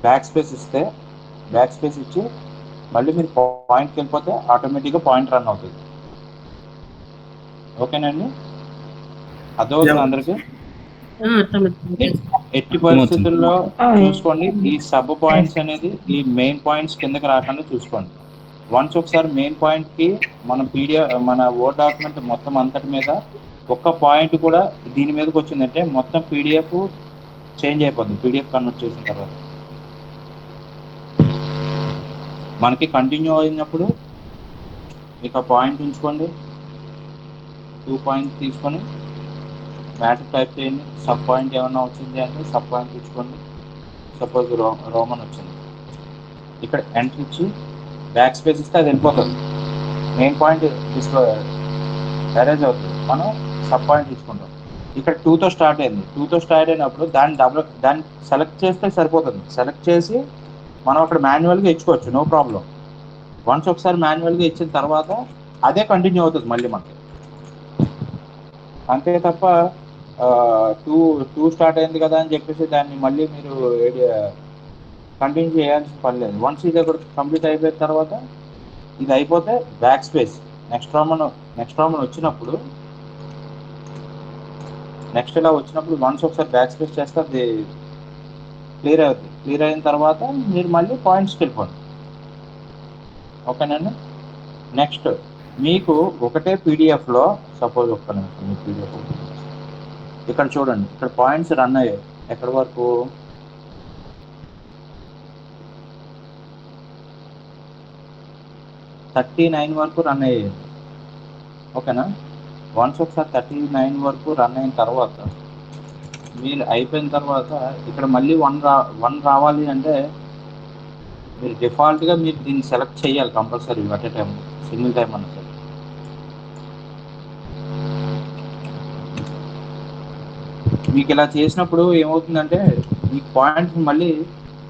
బ్యాక్ స్పేస్ ఇచ్చి మళ్ళీ మీరు పాయింట్కి వెళ్ళిపోతే ఆటోమేటిక్గా పాయింట్ రన్ అవుతుంది. ఓకేనండి, అర్థమవుతుంది అందరికీ? ఎట్టి పరిస్థితుల్లో చూసుకోండి, ఈ సబ్ పాయింట్స్ అనేది ఈ మెయిన్ పాయింట్స్ కిందకి రాకుండా చూసుకోండి. వన్స్ ఒకసారి మెయిన్ పాయింట్కి మన వర్డ్ డాక్యుమెంట్ మొత్తం అంతటి మీద ఒక్క పాయింట్ కూడా దీని మీదకి వచ్చిందంటే మొత్తం పీడిఎఫ్ చేంజ్ అయిపోతుంది. పీడిఎఫ్ కన్వర్ట్ చేసిన తర్వాత మనకి కంటిన్యూ అయినప్పుడు మీకు ఆ పాయింట్ ఉంచుకోండి, 2 పాయింట్స్ తీసుకొని మ్యాటర్ టైప్ చేయండి. సబ్ పాయింట్ ఏమన్నా వచ్చింది అంటే సబ్ పాయింట్ ఇచ్చుకోండి. సపోజ్ రోమన్ వచ్చింది, ఇక్కడ ఎంటర్ ఇచ్చి బ్యాక్ స్పేస్ ఇస్తే అది వెళ్ళిపోతుంది, మెయిన్ పాయింట్ అరేంజ్ అవుతుంది. మనం సబ్ పాయింట్ ఇచ్చుకుంటాం. ఇక్కడ 2తో స్టార్ట్ అయింది, 2తో స్టార్ట్ అయినప్పుడు దాన్ని సెలెక్ట్ చేస్తే సరిపోతుంది. సెలెక్ట్ చేసి మనం అక్కడ మాన్యువల్గా ఇచ్చుకోవచ్చు, నో ప్రాబ్లం. వన్స్ ఒకసారి మాన్యువల్గా ఇచ్చిన తర్వాత అదే కంటిన్యూ అవుతుంది మళ్ళీ మనకి. అంతే తప్ప 2 స్టార్ట్ అయింది కదా అని చెప్పేసి దాన్ని మళ్ళీ మీరు కంటిన్యూ చేయాల్సిన పని లేదు. వన్స్ ఇది ఒకటి కంప్లీట్ అయిపోయిన తర్వాత ఇది అయిపోతే బ్యాక్ స్పేస్ నెక్స్ట్ రామన్ వచ్చినప్పుడు ఇలా వచ్చినప్పుడు వన్స్ ఒకసారి బ్యాక్ స్పేస్ చేస్తే అది క్లియర్ అవుతుంది. క్లియర్ అయిన తర్వాత మీరు మళ్ళీ పాయింట్స్కి వెళ్ళిపోండి. ఓకేనండి. నెక్స్ట్ మీకు ఒకటే పీడిఎఫ్లో సపోజ్ ఒక్క నిమిషం, మీ పీడిఎఫ్ ఇక్కడ చూడండి, ఇక్కడ పాయింట్స్ రన్ అయ్యాయి ఎక్కడి వరకు, 39 వరకు రన్ అయ్యాయి. ఓకేనా. వన్స్ ఒకసారి 39 వరకు రన్ అయిన తర్వాత మీరు అయిపోయిన తర్వాత ఇక్కడ మళ్ళీ 1 రావాలి అంటే మీరు డిఫాల్ట్గా మీరు దీన్ని సెలెక్ట్ చేయాలి compulsory at a time, single time అన్న సరే. మీకు ఇలా చేసినప్పుడు ఏమవుతుందంటే ఈ పాయింట్స్ మళ్ళీ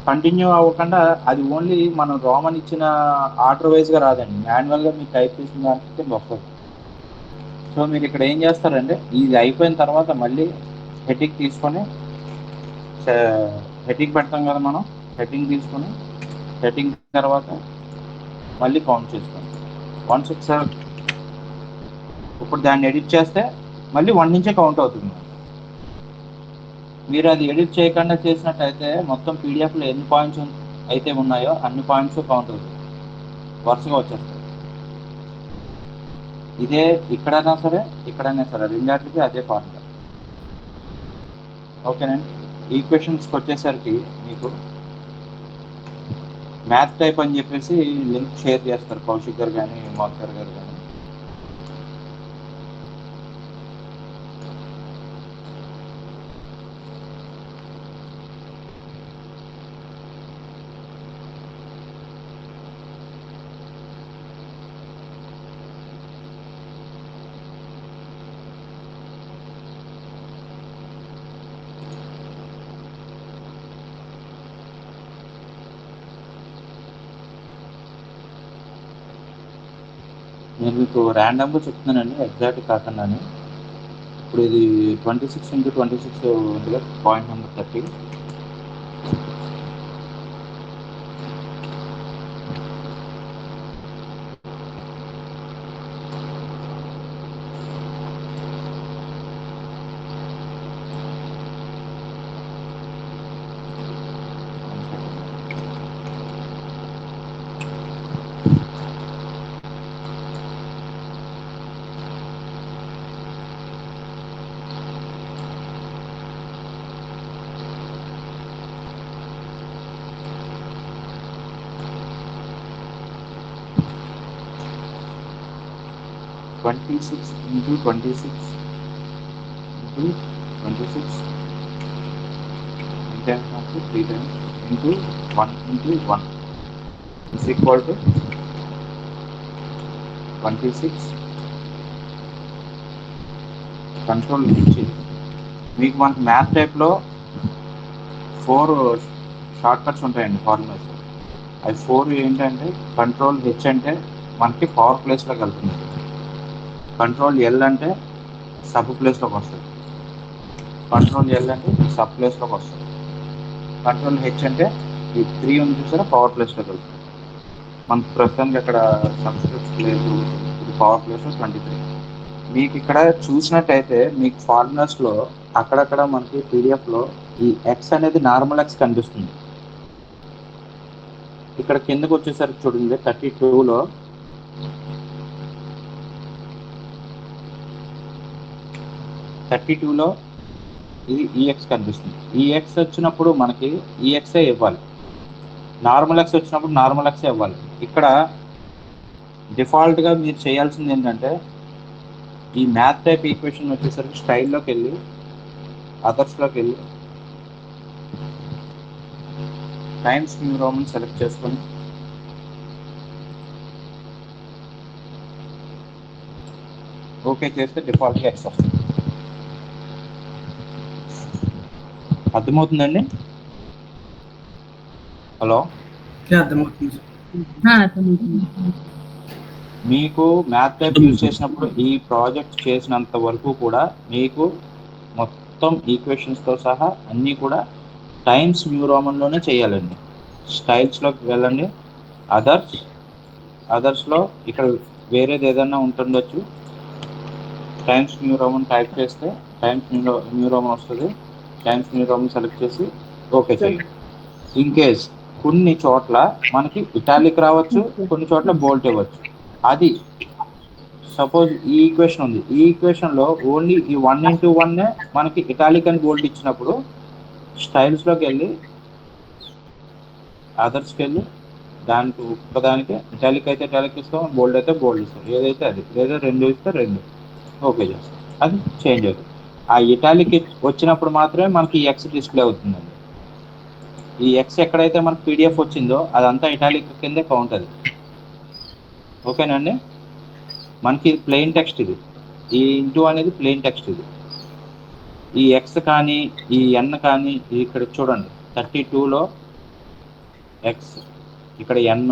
కంటిన్యూ అవ్వకుండా అది ఓన్లీ మనం రోమన్ ఇచ్చిన ఆర్డర్ వైజ్గా రాదండి, మాన్యువల్గా మీరు టైప్ చేసిన దానికి వస్తుంది. సో మీరు ఇక్కడ ఏం చేస్తారంటే ఇది అయిపోయిన తర్వాత మళ్ళీ హెడ్డింగ్ తీసుకొని హెడ్డింగ్ పెడతాం కదా మనం, హెడ్డింగ్ తీసుకొని హెడ్డింగ్ తర్వాత మళ్ళీ కౌంట్ చేసుకోండి. వన్స్ ఒకసారి ఇప్పుడు దాన్ని ఎడిట్ చేస్తే మళ్ళీ 1 నుంచే కౌంట్ అవుతుంది. మీరు అది ఎడిట్ చేయకుండా చేసినట్టయితే మొత్తం పీడిఎఫ్లో ఎన్ని పాయింట్స్ అయితే ఉన్నాయో అన్ని పాయింట్స్ కౌంట్ అవుతుంది, వరుసగా వచ్చేస్తాయి. ఇదే ఇక్కడైనా సరే రెండాటికి అదే ఫార్ములా. ఓకేనండి. ఈక్వేషన్స్కి వచ్చేసరికి మీకు మ్యాథ్ టైప్ అని చెప్పేసి లింక్ షేర్ చేస్తారు కౌశిక్ గారు కానీ మాస్టర్ గారు కానీ. నేను మీకు ర్యాండమ్గా చెప్తున్నానండి, ఎగ్జాక్ట్ కాకుండానే. ఇప్పుడు ఇది 26 × 26 ఉంది కదా, point number 30. Twenty-six into 26 into 26 into 3 times into 1 into 1 is equal to 26 control ఇచ్చి మీకు మనకి మ్యాథ్ టైప్లో 4 షార్ట్ కట్స్ ఉంటాయండి ఫార్ములాస్. అవి 4 ఏంటంటే కంట్రోల్ హెచ్ అంటే మనకి పవర్ ప్లేస్లోకి వెళ్తుంది, కంట్రోల్ ఎల్ అంటే సబ్ ప్లేస్లోకి వస్తుంది, కంట్రోల్ ఎల్ అంటే సబ్ ప్లేస్లోకి వస్తుంది, కంట్రోల్ హెచ్ అంటే ఈ 3 ఉంది చూసారా పవర్ ప్లేస్లోకి వెళ్తుంది. మనకు ప్రస్తుతానికి అక్కడ సబ్స్క్రిప్ట్ లేదు, ఇది పవర్ ప్లేస్ 23. మీకు ఇక్కడ చూసినట్టయితే మీకు ఫార్ములాస్లో అక్కడక్కడ మనకి పీడిఎఫ్లో ఈ ఎక్స్ అనేది నార్మల్ ఎక్స్ కనిపిస్తుంది. ఇక్కడ కిందకు వచ్చేసరికి చూడండి 32లో ఇది ఈఎక్స్ కనిపిస్తుంది. ఈఎక్స్ వచ్చినప్పుడు మనకి ఈఎక్సే ఇవ్వాలి, నార్మల్ ఎక్స్ వచ్చినప్పుడు నార్మల్ ఎక్సే ఇవ్వాలి. ఇక్కడ డిఫాల్ట్గా మీరు చేయాల్సింది ఏంటంటే ఈ మ్యాథ్ టైప్ ఈక్వేషన్ వచ్చేసరికి స్టైల్లోకి వెళ్ళి అదర్స్లోకి వెళ్ళి టైమ్స్ న్యూ రోమన్ సెలెక్ట్ చేసుకొని ఓకే చేస్తే డిఫాల్ట్గా ఎక్స్ వస్తుంది. అర్థమవుతుందండి? హలో, అర్థమవుతుంది. మీకు మ్యాథ్ టైప్ యూజ్ చేసినప్పుడు ఈ ప్రాజెక్ట్ చేసినంత వరకు కూడా మీకు మొత్తం ఈక్వేషన్స్తో సహా అన్నీ కూడా టైమ్స్ న్యూ రోమన్లోనే చేయాలండి. స్టైల్స్లోకి వెళ్ళండి, అదర్స్లో ఇక్కడ వేరేది ఏదైనా ఉంటుండొచ్చు. టైమ్స్ న్యూ రోమన్ టైప్ చేస్తే టైమ్స్ న్యూ రోమన్ వస్తుంది. టైమ్స్ న్యూ రోమన్ సెలెక్ట్ చేసి ఓకే చేయండి. ఇన్ కేస్ కొన్ని చోట్ల మనకి ఇటాలిక్ రావచ్చు, కొన్ని చోట్ల బోల్ట్ ఇవ్వచ్చు. అది సపోజ్ ఈ ఈక్వేషన్ ఉంది, ఈ ఈక్వేషన్లో ఓన్లీ ఈ 1 into 1 మనకి ఇటాలిక్ అని బోల్ట్ ఇచ్చినప్పుడు స్టైల్స్లోకి వెళ్ళి అదర్స్కి వెళ్ళి దానికి ఒక్కదానికి ఇటాలిక్ అయితే ఇటాలిక్ ఇస్తాం, బోల్డ్ అయితే బోల్డ్ ఇస్తాం, ఏదైతే అది, లేదా 2 ఇస్తే 2 ఓకే చేస్తాం. అది చేంజ్ అవుతుంది. ఆ ఇటాలిక్ వచ్చినప్పుడు మాత్రమే మనకి ఈ ఎక్స్ డిస్ప్లే అవుతుందండి. ఈ ఎక్స్ ఎక్కడైతే మనకి పీడిఎఫ్ వచ్చిందో అదంతా ఇటాలిక్ కిందే కౌంట్ అది. ఓకేనండి? మనకి ఇది ప్లెయిన్ టెక్స్ట్, ఇది ఈ ఇంటూ అనేది ప్లెయిన్ టెక్స్ట్. ఇది ఈ ఎక్స్ కానీ ఈ ఎన్ కానీ ఇక్కడ చూడండి 32లో ఎక్స్, ఇక్కడ ఎన్,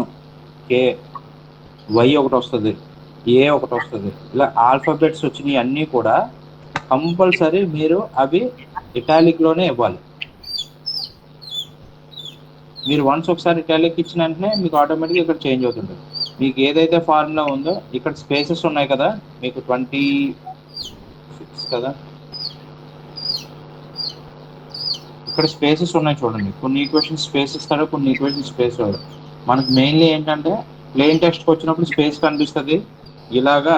కే, వై ఒకటి వస్తుంది, ఏ ఒకటి వస్తుంది, ఇలా ఆల్ఫాబెట్స్ వచ్చినాయి అన్నీ కూడా కంపల్సరీ మీరు అవి ఇటాలిక్లోనే ఇవ్వాలి. మీరు వన్స్ ఒకసారి ఇటాలిక్ ఇచ్చిన వెంటనే మీకు ఆటోమేటిక్గా ఇక్కడ చేంజ్ అవుతుంది. మీకు ఏదైతే ఫార్ములా ఉందో ఇక్కడ స్పేసెస్ ఉన్నాయి కదా, మీకు 26 కదా, ఇక్కడ స్పేసెస్ ఉన్నాయి చూడండి. కొన్ని ఈక్వేషన్స్ స్పేస్ ఇస్తాడు, కొన్ని ఈక్వేషన్స్ స్పేస్ ఇవ్వడు. మనకు మెయిన్లీ ఏంటంటే ప్లెయిన్ టెక్స్ట్కి వచ్చినప్పుడు స్పేస్ కనిపిస్తుంది, ఇలాగా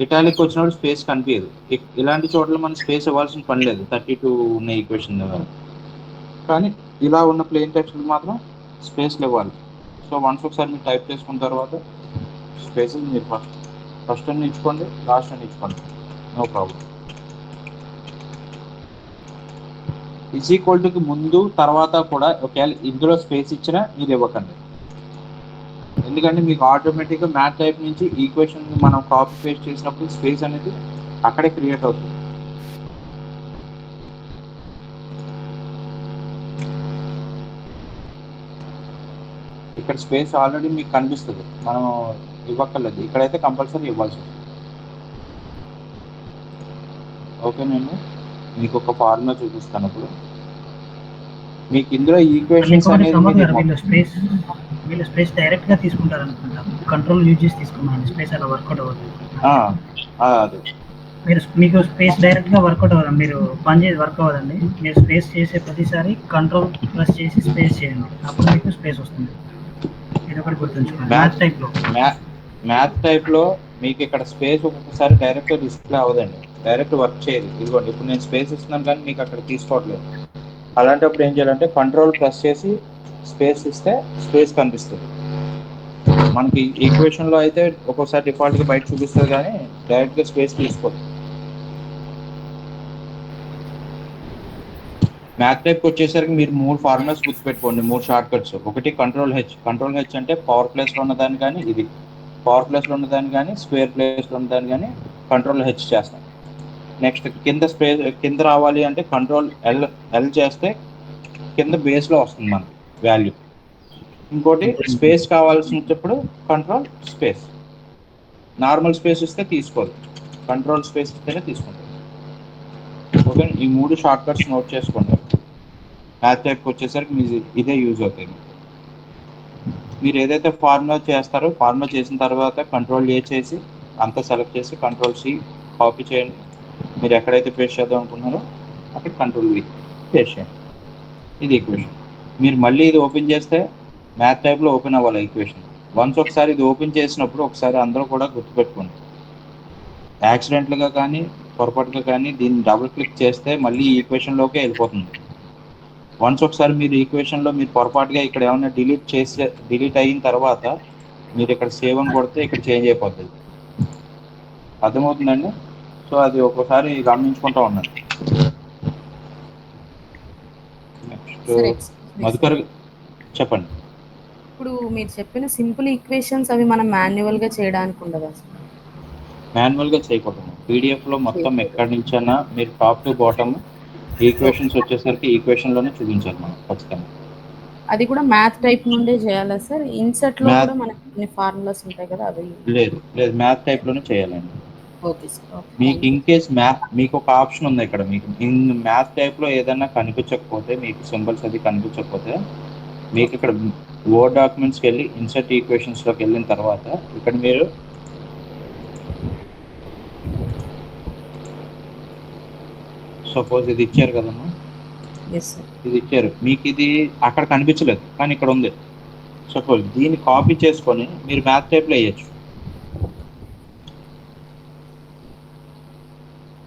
ఇటాలిక్ వచ్చినప్పుడు స్పేస్ కనిపించదు. ఇలాంటి చోట్ల మనం స్పేస్ ఇవ్వాల్సిన పని లేదు 32 ఉన్న ఈక్వేషన్ ద్వారా. కానీ ఇలా ఉన్న ప్లెయిన్ టెక్స్ట్కి మాత్రం స్పేస్లు ఇవ్వాలి. సో వన్స్ ఒకసారి మీరు టైప్ చేసుకున్న తర్వాత స్పేసెస్ మీరు ఫస్ట్ అని ఇచ్చుకోండి, లాస్ట్ అని ఇచ్చుకోండి, నో ప్రాబ్లం. ఈజ్ ఈక్వల్ టుకి ముందు తర్వాత కూడా ఒకవేళ ఇందులో స్పేస్ ఇచ్చినా మీరు ఇవ్వకండి. ఎందుకంటే మీకు ఆటోమేటిక్గా మ్యాథ్ టైప్ నుంచి ఈక్వేషన్ మనం కాపీ పేస్ట్ చేసినప్పుడు స్పేస్ అనేది అక్కడే క్రియేట్ అవుతుంది. ఇక్కడ స్పేస్ ఆల్రెడీ మీకు కనిపిస్తుంది, మనం ఇవ్వక్కర్లేదు. ఇక్కడైతే కంపల్సరీ ఇవ్వాల్సి వస్తుంది. ఓకేనండి, మీకు ఒక ఫార్ములా చూపిస్తాను. ఇప్పుడు మీకు ఇందులో ఈక్వేషన్స్ ఇంకొకటి అనేది సమర్ మీరు గారు వీళ్ళు స్పేస్ డైరెక్ట్ గా తీసుకుంటారు అనుకుంటా. కంట్రోల్ యూజ్ చేసి తీసుకున్నాను, స్పేస్ అలా వర్కౌట్ అవ్వదు. అదే మీకు స్పేస్ డైరెక్ట్ గా వర్కౌట్ అవ్వదు, మీరు పని చేసి వర్క్ అవ్వదండి. మీరు స్పేస్ చేసే ప్రతిసారి కంట్రోల్ ప్రెస్ చేసి స్పేస్ చేయండి, అప్పుడు మీకు స్పేస్ వస్తుంది. ఇది ఒకటి గుర్తుంచుకోండి. మ్యాథ్ టైప్లో మీకు ఇక్కడ స్పేస్ ఒక్కొక్కసారి డైరెక్ట్ డిస్ప్లే అవ్వదండి, డైరెక్ట్ వర్క్ చేయదు. ఇదిగోండి, ఇప్పుడు నేను స్పేస్ ఇస్తున్నాను కానీ మీకు అక్కడ తీసుకోవట్లేదు. అలాంటప్పుడు ఏం చేయాలంటే కంట్రోల్ ప్రెస్ చేసి స్పేస్ ఇస్తే స్పేస్ కనిపిస్తుంది. మనకి ఈక్వేషన్లో అయితే ఒక్కోసారి డిఫాల్ట్గా బయట చూపిస్తుంది కానీ డైరెక్ట్గా స్పేస్ తీసుకోదు. మ్యాథ్ టైప్కి వచ్చేసరికి మీరు 3 ఫార్ములాస్ గుర్తుపెట్టుకోండి, 3 షార్ట్ కట్స్. ఒకటి కంట్రోల్ హెచ్. కంట్రోల్ హెచ్ అంటే పవర్ ప్లేస్లో ఉన్నదాన్ని కానీ, ఇది పవర్ ప్లేస్లో ఉన్నదాన్ని కానీ, స్క్వేర్ ప్లేస్లో ఉన్నదాన్ని కానీ కంట్రోల్ హెచ్ చేస్తాం. నెక్స్ట్ కింద రావాలి అంటే కంట్రోల్ ఎల్ చేస్తే కింద బేస్లో వస్తుంది మనకి వాల్యూ. ఇంకోటి స్పేస్ కావాల్సినప్పుడు కంట్రోల్ స్పేస్. నార్మల్ స్పేస్ ఇస్తే తీసుకోదు, కంట్రోల్ స్పేస్ ఇస్తేనే తీసుకుంటుంది. ఓకే, ఈ 3 షార్ట్ కట్స్ నోట్ చేసుకోండి. మ్యాథ్ టైప్కి వచ్చేసరికి మీ ఇదే యూజ్ అవుతుంది. మీరు ఏదైతే ఫార్ములా చేస్తారో ఫార్ములా చేసిన తర్వాత కంట్రోల్ ఏ చేసి అంతా సెలెక్ట్ చేసి కంట్రోల్ సి కాపీ చేయండి. మీరు ఎక్కడైతే పేస్ట్ చేద్దాం అనుకున్నారో అక్కడ కంట్రోల్ వి పేస్ట్ చేయండి. ఇది ఈక్వేషన్. మీరు మళ్ళీ ఇది ఓపెన్ చేస్తే మ్యాథ్ టైప్లో ఓపెన్ అవ్వాలి ఈక్వేషన్. వన్స్ ఒకసారి ఇది ఓపెన్ చేసినప్పుడు ఒకసారి అందరూ కూడా గుర్తుపెట్టుకోండి, యాక్సిడెంట్లుగా కానీ పొరపాటుగా కానీ దీన్ని డబుల్ క్లిక్ చేస్తే మళ్ళీ ఈక్వేషన్లోకే వెళ్ళిపోతుంది. వన్స్ ఒకసారి మీరు ఈక్వేషన్లో మీరు పొరపాటుగా ఇక్కడ ఏమైనా డిలీట్ అయిన తర్వాత మీరు ఇక్కడ సేవ్ అని కొడితే ఇక్కడ చేంజ్ అయిపోతుంది. అర్థమవుతుందండి? సో అది ఒక్కోసారి గమనించుకుంటూ ఉన్నాను. నెక్స్ట్ మధుకర్ చెప్పండి. ఇప్పుడు మీరు చెప్పిన సింపుల్ ఈక్వేషన్స్ అవి మనం మాన్యువల్గా చేయడానికి ఉండదా? మాన్యువల్గా చేయకూడదు. పీడిఎఫ్లో మొత్తం ఎక్కడి నుంచైనా మీరు టాప్ టు బాటమ్ ఈక్వేషన్స్ వచ్చేసరికి ఈక్వేషన్లోనే చూపించాలి మనం ఖచ్చితంగా. అది కూడా మ్యాథ్ టైప్ నుండే చేయాలా సార్? ఇన్సర్ట్లో కూడా మనకి కొన్ని ఫార్ములాస్ ఉంటాయి కదా, అవి లేదు మ్యాథ్ టైప్లోనే చేయాలండి. Okay sir. మీకు ఇన్ కేస్ మీకు ఒక ఆప్షన్ ఉంది ఇక్కడ, మీకు మ్యాథ్ టైప్లో ఏదైనా కనిపించకపోతే, మీకు సింబల్స్ అది కనిపించకపోతే మీకు ఇక్కడ వర్డ్ డాక్యుమెంట్స్కి వెళ్ళి ఇన్సర్ట్ ఈక్వేషన్స్లోకి వెళ్ళిన తర్వాత ఇక్కడ మీరు సపోజ్ ఇది ఇచ్చారు కదమ్మా, ఇది ఇచ్చారు మీకు, ఇది అక్కడ కనిపించలేదు కానీ ఇక్కడ ఉంది. సపోజ్ దీన్ని కాపీ చేసుకొని మీరు మ్యాథ్ టైప్లో వేయచ్చు.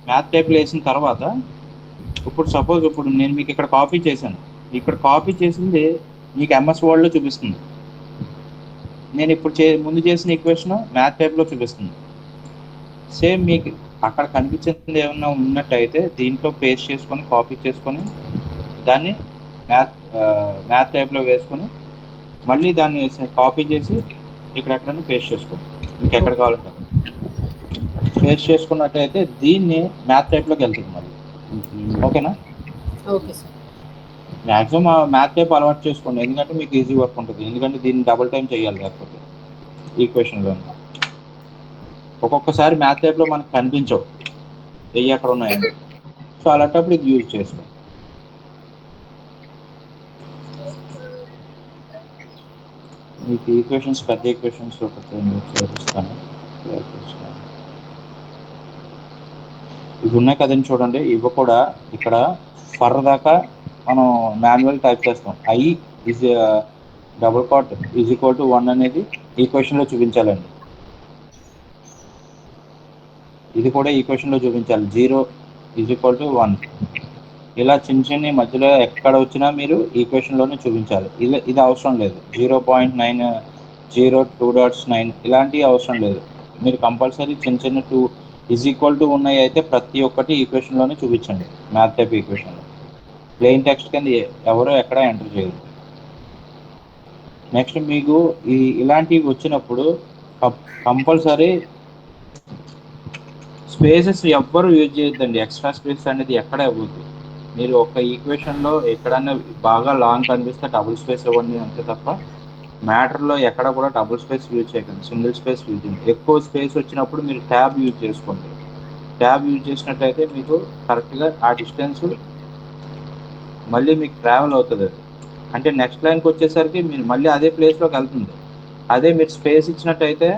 మ్యాథ్ టైప్లో వేసిన తర్వాత ఇప్పుడు సపోజ్ ఇప్పుడు నేను మీకు ఇక్కడ కాపీ చేశాను, ఇక్కడ కాపీ చేసింది మీకు ఎంఎస్ వర్డ్లో చూపిస్తుంది. నేను ఇప్పుడు ముందు చేసిన ఈక్వేషన్ మ్యాథ్ టైప్లో చూపిస్తుంది. సేమ్ మీకు అక్కడ కనిపించింది ఏమన్నా ఉన్నట్టయితే దీంట్లో పేస్ట్ చేసుకొని కాపీ చేసుకొని దాన్ని మ్యాథ్ టైప్లో వేసుకొని మళ్ళీ దాన్ని కాపీ చేసి ఇక్కడెక్కడైనా పేస్ట్ చేసుకోండి. మీకు ఎక్కడ కావాలంటే పేస్ట్ చేసుకున్నట్టయితే దీన్ని మ్యాథ్ టైప్లోకి వెళ్తుంది మళ్ళీ. ఓకేనా? Okay sir. Maximum math type అలవాటు చేసుకోండి, ఎందుకంటే మీకు ఈజీ వర్క్ ఉంటుంది. ఎందుకంటే దీన్ని డబుల్ టైం చేయాలి లేకపోతే ఈక్వేషన్లో. ఒక్కొక్కసారి మ్యాథ్ టైప్లో మనకు కనిపించవు వెయ్యి అక్కడ ఉన్నాయండి. సో అలాంటప్పుడు ఇది యూజ్ చేసుకోండి. మీకు ఈక్వేషన్స్ పెద్ద ఈక్వేషన్స్ చూపిస్తాను. ఇవి ఉన్నాయి కదండి, చూడండి. ఇవి కూడా ఇక్కడ ఫర్ దాకా మనం మాన్యువల్ టైప్ చేస్తాం. I is double cot is equal to 1 అనేది ఈక్వేషన్లో చూపించాలండి. ఇది కూడా ఈక్వేషన్లో చూపించాలి. 0 ఈజ్ ఈక్వల్ టు 1. ఇలా చిన్న మధ్యలో ఎక్కడ వచ్చినా మీరు ఈక్వేషన్లోనే చూపించాలి. ఇది అవసరం లేదు. 0.9 0 2.9 ఇలాంటివి అవసరం లేదు. మీరు కంపల్సరీ చిన్న 2 ఈజ్ ఈక్వల్ టు ఉన్నాయి అయితే ప్రతి ఒక్కటి ఈక్వేషన్లోనే చూపించండి. మ్యాథ్ టైప్ ఈక్వేషన్లో ప్లెయిన్ టెక్స్ట్ కింద ఎవరో ఎక్కడ ఎంటర్ చేయరు. నెక్స్ట్ మీకు ఇలాంటివి వచ్చినప్పుడు కంపల్సరీ స్పేసెస్ ఎవ్వరు యూజ్ చేయొద్దండి. ఎక్స్ట్రా స్పేస్ అనేది ఎక్కడ ఇవ్వద్దు. మీరు ఒక ఈక్వేషన్లో ఎక్కడన్నా బాగా లాంగ్ కనిపిస్తే డబుల్ స్పేస్ ఇవ్వండి అంతే తప్ప మ్యాటర్లో ఎక్కడ కూడా డబుల్ స్పేస్ యూజ్ చేయకండి, సింగిల్ స్పేస్ యూజ్ చేయండి. ఎక్కువ స్పేస్ వచ్చినప్పుడు మీరు ట్యాబ్ యూజ్ చేసుకోండి. ట్యాబ్ యూజ్ చేసినట్టయితే మీకు కరెక్ట్గా ఆ డిస్టెన్స్ మళ్ళీ మీకు ట్రావెల్ అవుతుంది. అంటే నెక్స్ట్ లైన్కి వచ్చేసరికి మీరు మళ్ళీ అదే ప్లేస్లోకి వెళ్తుంది. అదే మీరు స్పేస్ ఇచ్చినట్టయితే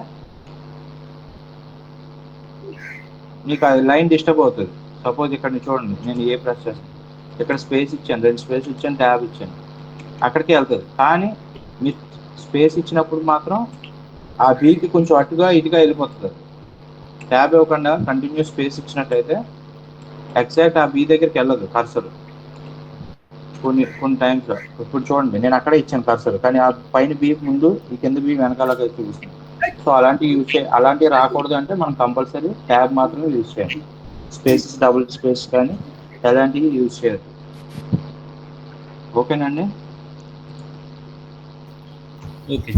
మీకు అది లైన్ డిస్టర్బ్ అవుతుంది. సపోజ్ ఇక్కడ చూడండి, నేను ఏ ప్రెస్ చేస్తాను, ఇక్కడ స్పేస్ ఇచ్చాను, 2 స్పేస్ ఇచ్చాను, ట్యాబ్ ఇచ్చాను, అక్కడికి వెళ్తుంది. కానీ మీరు స్పేస్ ఇచ్చినప్పుడు మాత్రం ఆ బీకి కొంచెం అటుగా ఇటుగా వెళ్ళిపోతుంది. ట్యాబ్ ఇవ్వకుండా కంటిన్యూస్ స్పేస్ ఇచ్చినట్టయితే ఎగ్జాక్ట్ ఆ బీ దగ్గరికి వెళ్ళదు కర్సర్. కొన్ని టైమ్స్లో ఇప్పుడు చూడండి, నేను అక్కడే ఇచ్చాను కర్సర్, కానీ ఆ పైన బీ ముందు, ఈ కింద బీ వెనకాలగా చూపిస్తుంది. సో అలాంటివి రాకూడదు అంటే మనం కంపల్సరీ ట్యాబ్ మాత్రమే యూజ్ చేయాలి. స్పేసెస్, డబుల్ స్పేస్ కానీ ఎలాంటివి యూజ్ చేయాలి. ఓకేనండి? ఓకే.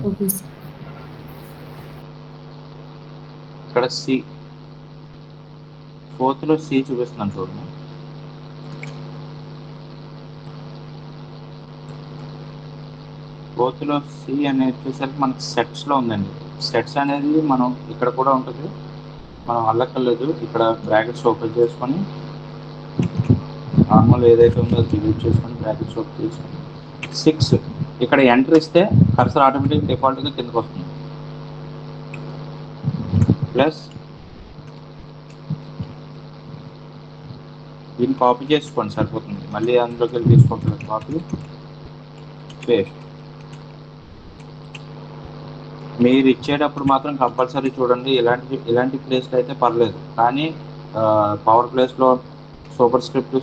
ఓకే. ఇక్కడ సి, 4th సి చూపిస్తున్నాను చూడండి. ఫోర్త్లో సి అనేది వచ్చేసరికి మనకి సెట్స్లో ఉందండి. సెట్స్ అనేది మనం ఇక్కడ కూడా ఉంటుంది, మనం అల్లక్కర్లేదు. ఇక్కడ బ్రాకెట్స్ ఓపెన్ చేసుకొని నార్మల్ ఏదైతే ఉందో అది డిలీట్ చేసుకొని బ్రాకెట్స్ ఓపెన్ చేసుకొని 6 ఇక్కడ ఎంటర్ ఇస్తే కర్సర్ ఆటోమేటిక్ డిఫాల్ట్గా కిందకు వస్తుంది. ప్లస్ దీన్ని కాపీ చేసుకోండి సరిపోతుంది. మళ్ళీ అందులోకి వెళ్ళి తీసుకుంటుంది. Copy paste. మీరు ఇచ్చేటప్పుడు మాత్రం కంపల్సరీ చూడండి, ఇలాంటి ప్లేస్లో అయితే పర్లేదు. కానీ పవర్ ప్లేస్లో సూపర్ స్క్రిప్ట్,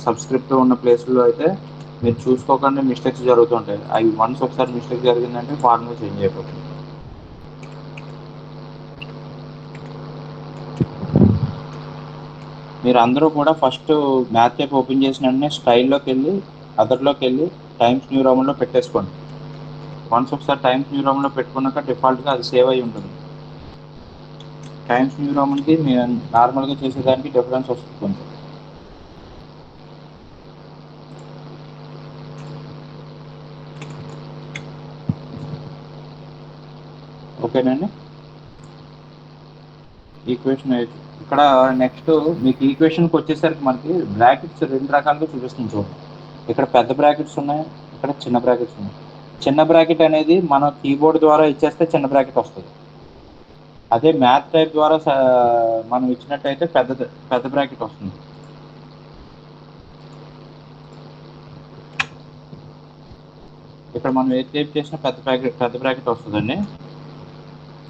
సబ్స్క్రిప్ట్ ఉన్న ప్లేస్లో అయితే మీరు చూసుకోకుండా మిస్టేక్స్ జరుగుతుంటాయి. అవి వన్స్ ఒకసారి మిస్టేక్ జరిగిందంటే ఫార్ములా చేంజ్ అయిపోతుంది. మీరు అందరూ కూడా ఫస్ట్ మ్యాథ్ టైప్ ఓపెన్ చేసిన వెంటనే స్టైల్లోకి వెళ్ళి, అదర్లోకి వెళ్ళి టైమ్స్ న్యూ రోమన్లో పెట్టేసుకోండి. వన్స్ ఒకసారి టైమ్స్ న్యూ రోమన్లో పెట్టుకున్నాక డిఫాల్ట్గా అది సేవ్ అయి ఉంటుంది. టైమ్స్ న్యూ రోమన్కి మీరు నార్మల్గా చేసేదానికి డిఫరెన్స్ వస్తుంది కొంచెం. ఓకేనండి? ఈక్వేషన్ ఇక్కడ నెక్స్ట్ మీకు ఈక్వేషన్కి వచ్చేసరికి మనకి బ్రాకెట్స్ 2 రకాలుగా చూపిస్తుంది చూడండి. ఇక్కడ పెద్ద బ్రాకెట్స్ ఉన్నాయి, ఇక్కడ చిన్న బ్రాకెట్స్ ఉన్నాయి. చిన్న బ్రాకెట్ అనేది మన కీబోర్డ్ ద్వారా ఇచ్చేస్తే చిన్న బ్రాకెట్ వస్తుంది. అదే మ్యాథ్ టైప్ ద్వారా మనం ఇచ్చినట్టయితే పెద్ద బ్రాకెట్ వస్తుంది. ఇక్కడ మనం ఏ టైప్ చేసిన పెద్ద బ్రాకెట్ వస్తుందండి.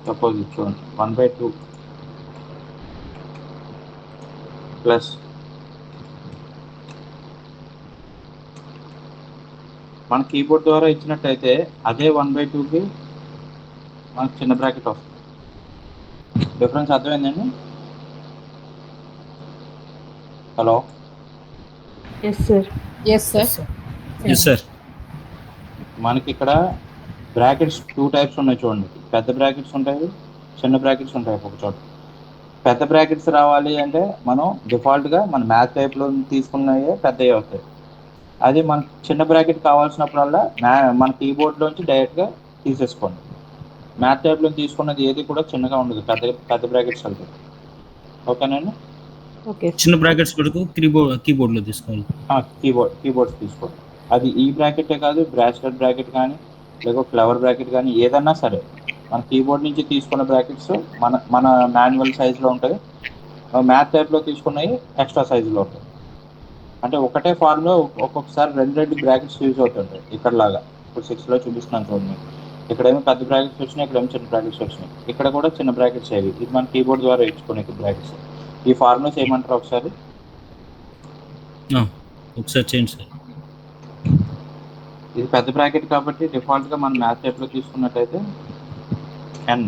సపోజ్ చూడండి, 1/2 ప్లస్ మన కీబోర్డ్ ద్వారా ఇచ్చినట్టయితే అదే 1/2కి మనకు చిన్న బ్రాకెట్ వస్తుంది. డిఫరెన్స్ అర్థమైందండి? Hello? Yes sir. Yes sir. Yes sir. మనకి ఇక్కడ బ్రాకెట్స్ 2 టైప్స్ ఉన్నాయి చూడండి. పెద్ద బ్రాకెట్స్ ఉంటాయి, చిన్న బ్రాకెట్స్ ఉంటాయి. ఒక చోట పెద్ద బ్రాకెట్స్ రావాలి అంటే మనం డిఫాల్ట్గా మన మ్యాథ్ టైప్లో తీసుకున్నాయే పెద్దవి అవుతాయి. అది మన చిన్న బ్రాకెట్ కావాల్సినప్పుడల్లా మన కీబోర్డ్లోంచి డైరెక్ట్గా తీసేసుకోండి. మ్యాథ్ టైప్లో తీసుకున్నది ఏది కూడా చిన్నగా ఉండదు, పెద్ద బ్రాకెట్స్ అవుతుంది. ఓకేనండి? ఓకే. చిన్న బ్రాకెట్స్ కొరకు కీబోర్డ్లో తీసుకోవాలి. కీబోర్డ్స్ తీసుకోండి. అది ఈ బ్రాకెటే కాదు, బ్రాస్లెట్ బ్రాకెట్ కానీ లేకపోతే ఫ్లవర్ బ్రాకెట్ కానీ ఏదన్నా సరే మన కీబోర్డ్ నుంచి తీసుకున్న బ్రాకెట్స్ మన మాన్యువల్ సైజులో ఉంటాయి. మ్యాథ్ టైప్లో తీసుకున్నవి ఎక్స్ట్రా సైజులో ఉంటాయి. అంటే ఒకటే ఫార్మ్లో ఒక్కొక్కసారి 2 బ్రాకెట్స్ యూజ్ అవుతుంటాయి. ఇక్కడలాగా ఇప్పుడు 6లో చూపిస్తున్నాను చూడండి. ఇక్కడేమో పెద్ద బ్రాకెట్స్ వచ్చినాయి, ఇక్కడేమో చిన్న బ్రాకెట్స్ వచ్చినాయి. ఇక్కడ కూడా చిన్న బ్రాకెట్స్ అయ్యి ఇది మన కీబోర్డ్ ద్వారా ఇచ్చుకునే బ్రాకెట్స్. ఈ ఫార్ములా చేయమంటారా ఒకసారి? ఒకసారి చేయండి సార్. ఇది పెద్ద బ్రాకెట్ కాబట్టి డిఫాల్ట్గా మనం మ్యాథ్ టైప్లో తీసుకున్నట్టయితే n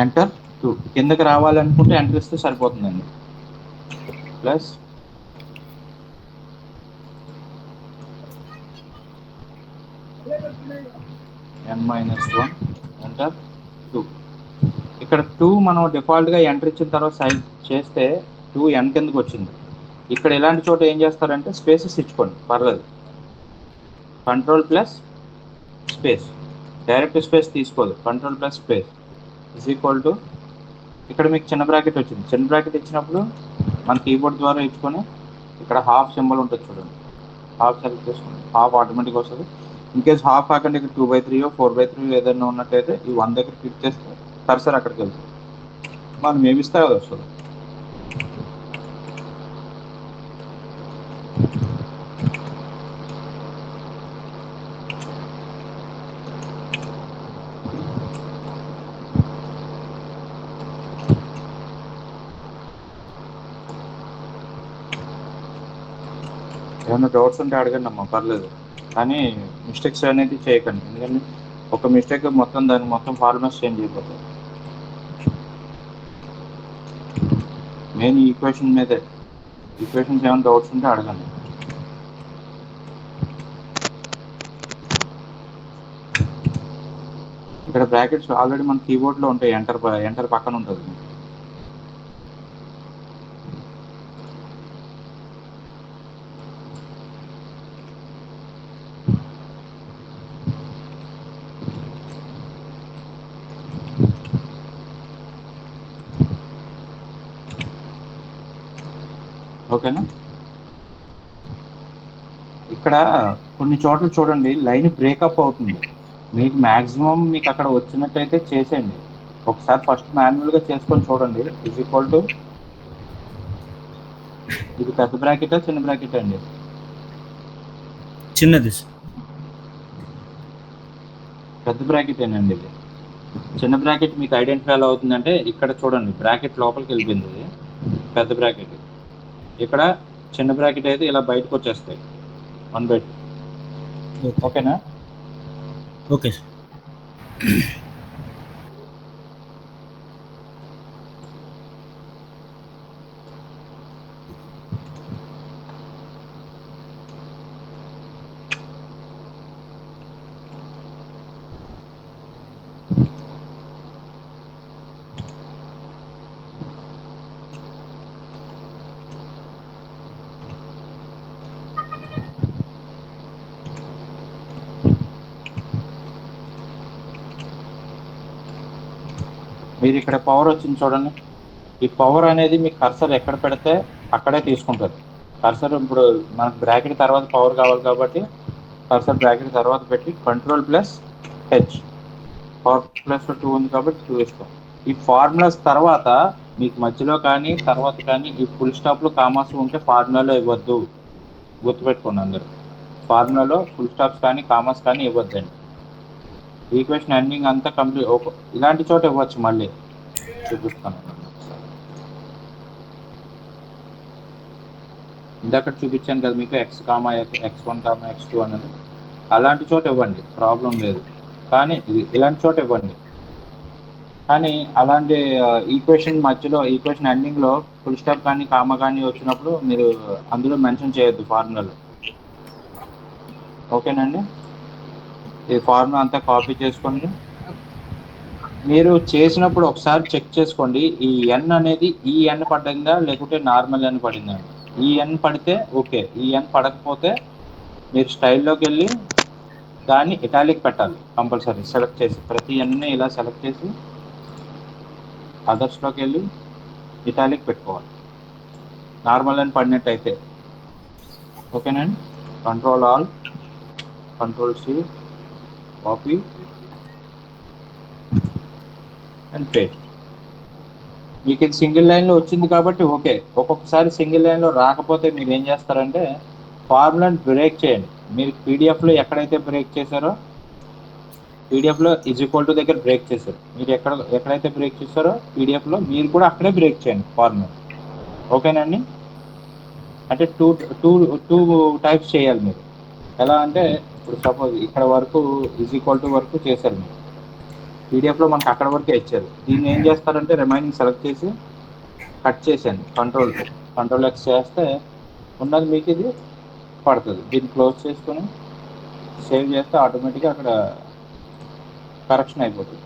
ఎంటర్ 2 కిందకి రావాలనుకుంటే ఎంటర్ ఇస్తే సరిపోతుందండి. Plus n-1 enter 2. ఇక్కడ 2 మనం డిఫాల్ట్గా ఎంటర్ ఇచ్చిన తర్వాత సైజ్ చేస్తే 2 n కిందకి వచ్చింది. ఇక్కడ ఇలాంటి చోట ఏం చేస్తారంటే స్పేసెస్ ఇచ్చుకోండి, పర్లేదు. Control plus space, direct space తీసుకోదు, control plus space is equal to, ఇక్కడ మీకు చిన్న బ్రాకెట్ వచ్చింది. చిన్న బ్రాకెట్ ఇచ్చినప్పుడు మన కీబోర్డ్ ద్వారా ఇచ్చుకొని ఇక్కడ హాఫ్ సింబల్ ఉంటుంది చూడండి, హాఫ్ సెలెక్ట్ చేసుకోండి, హాఫ్ ఆటోమేటిక్గా వస్తుంది. ఇన్కేస్ హాఫ్ కాకుండా ఇక్కడ 2/3 4/3 ఏదైనా ఉన్నట్టయితే ఈ 1 దగ్గర క్లిక్ చేస్తే కర్సర్ అక్కడికి వెళ్తుంది, మనం ఏమిస్తే అది వస్తుంది. ఏమైనా డౌట్స్ ఉంటే అడగండి అమ్మా, పర్లేదు, కానీ మిస్టేక్స్ అనేది చేయకండి, ఎందుకంటే ఒక మిస్టేక్ మొత్తం దాన్ని మొత్తం ఫార్ములాస్ చేంజ్ అయిపోతాయి. మెయిన్ ఈక్వేషన్ మీదే, ఈక్వేషన్స్ ఏమైనా డౌట్స్ ఉంటే అడగండి. ఇక్కడ బ్రాకెట్స్ ఆల్రెడీ మన కీబోర్డ్లో ఉంటాయి, ఎంటర్ పక్కన ఉంటుంది. ఓకేనా? ఇక్కడ కొన్ని చోట్ల చూడండి లైన్ బ్రేకప్ అవుతుంది. మీకు మ్యాక్సిమం మీకు అక్కడ వచ్చినట్టయితే చేసేయండి. ఒకసారి ఫస్ట్ మాన్యువల్గా చేసుకొని చూడండి. ఇజ్ ఈక్వల్ టు, ఇది పెద్ద బ్రాకెటా చిన్న బ్రాకెట్ అండి? చిన్నది సార్. పెద్ద బ్రాకెట్ ఏనండి ఇది. చిన్న బ్రాకెట్ మీకు ఐడెంటిఫై ఎలా అవుతుందంటే ఇక్కడ చూడండి, బ్రాకెట్ లోపలికి వెళ్ళిపోయింది, ఇది పెద్ద బ్రాకెట్. ఇక్కడ చిన్న బ్రాకెట్ అయితే ఇలా బయటకు వచ్చేస్తాయి 1/2. ఓకేనా? Okay sir. మీరు ఇక్కడ పవర్ వచ్చింది చూడండి, ఈ పవర్ అనేది మీ కర్సర్ ఎక్కడ పెడితే అక్కడే తీసుకుంటుంది. కర్సర్ ఇప్పుడు మనకు బ్రాకెట్ తర్వాత పవర్ కావాలి కాబట్టి కర్సర్ బ్రాకెట్ తర్వాత పెట్టి control plus H, power plus 2 ఉంది కాబట్టి 2 ఇస్తాం. ఈ ఫార్ములాస్ తర్వాత మీకు మధ్యలో కానీ తర్వాత కానీ ఈ ఫుల్ స్టాప్లో కామాస్ ఉంటే ఫార్ములాలో ఇవ్వద్దు, గుర్తుపెట్టుకోండి అందరూ. ఫార్ములాలో ఫుల్ స్టాప్స్ కానీ కామాస్ కానీ ఇవ్వద్దండి. ఈక్వేషన్ ఎండింగ్ అంతా కంప్లీట్ ఇలాంటి చోట ఇవ్వచ్చు. మళ్ళీ చూపిస్తాను, ఇందాక చూపించాను కదా మీకు x, x1, x2 అనేది, అలాంటి చోట ఇవ్వండి, ప్రాబ్లం లేదు. కానీ ఇలాంటి చోట ఇవ్వండి. కానీ అలాంటి ఈక్వేషన్ మధ్యలో, ఈక్వేషన్ ఎండింగ్లో ఫుల్ స్టాప్ కానీ కామా కానీ వచ్చినప్పుడు మీరు అందులో మెన్షన్ చేయొద్దు ఫార్ములాలో. ఓకేనండి? ఈ ఫార్ములా అంతా కాపీ చేసుకోండి. మీరు చేసినప్పుడు ఒకసారి చెక్ చేసుకోండి, ఈ ఎన్ అనేది ఈ ఎన్ పడిందా లేకుంటే నార్మల్ ఎన్ పడిందా. ఈ ఎన్ పడితే ఓకే, ఈ ఎన్ పడకపోతే మీరు స్టైల్లోకి వెళ్ళి దాన్ని ఇటాలిక్ పెట్టాలి కంపల్సరీ. సెలెక్ట్ చేసి ప్రతి ఎన్ని ఇలా సెలెక్ట్ చేసి అదర్స్లోకి వెళ్ళి ఇటాలిక్ పెట్టుకోవాలి, నార్మల్ ఎన్ పడినట్టయితే. ఓకేనండి? Control all, control C, copy and paste. మీకు ఇది సింగిల్ లైన్లో వచ్చింది కాబట్టి ఓకే. ఒక్కొక్కసారి సింగిల్ లైన్లో రాకపోతే మీరు ఏం చేస్తారంటే ఫార్ములాని బ్రేక్ చేయండి. మీరు పీడిఎఫ్లో ఎక్కడైతే బ్రేక్ చేశారో, పీడిఎఫ్లో ఈజ్ ఈక్వల్ టు దగ్గర బ్రేక్ చేశారు, మీరు ఎక్కడైతే బ్రేక్ చేశారో పీడిఎఫ్లో మీరు కూడా అక్కడే బ్రేక్ చేయండి ఫార్ములా. ఓకేనండి? అంటే టూ టైప్స్ చేయాలి మీరు. ఎలా అంటే ఇప్పుడు సపోజ్ ఇక్కడ వరకు ఈజ్ ఈక్వల్ టు వరకు చేశారు మీరు, పీడిఎఫ్లో మనకు అక్కడ వరకే ఇచ్చారు. దీన్ని ఏం చేస్తారంటే రిమైనింగ్ సెలెక్ట్ చేసి కట్ చేశాను, కంట్రోల్ ఎక్స్ చేస్తే ఉన్నది మీకు ఇది పడుతుంది. దీన్ని క్లోజ్ చేసుకొని సేవ్ చేస్తే ఆటోమేటిక్గా అక్కడ కరెక్షన్ అయిపోతుంది.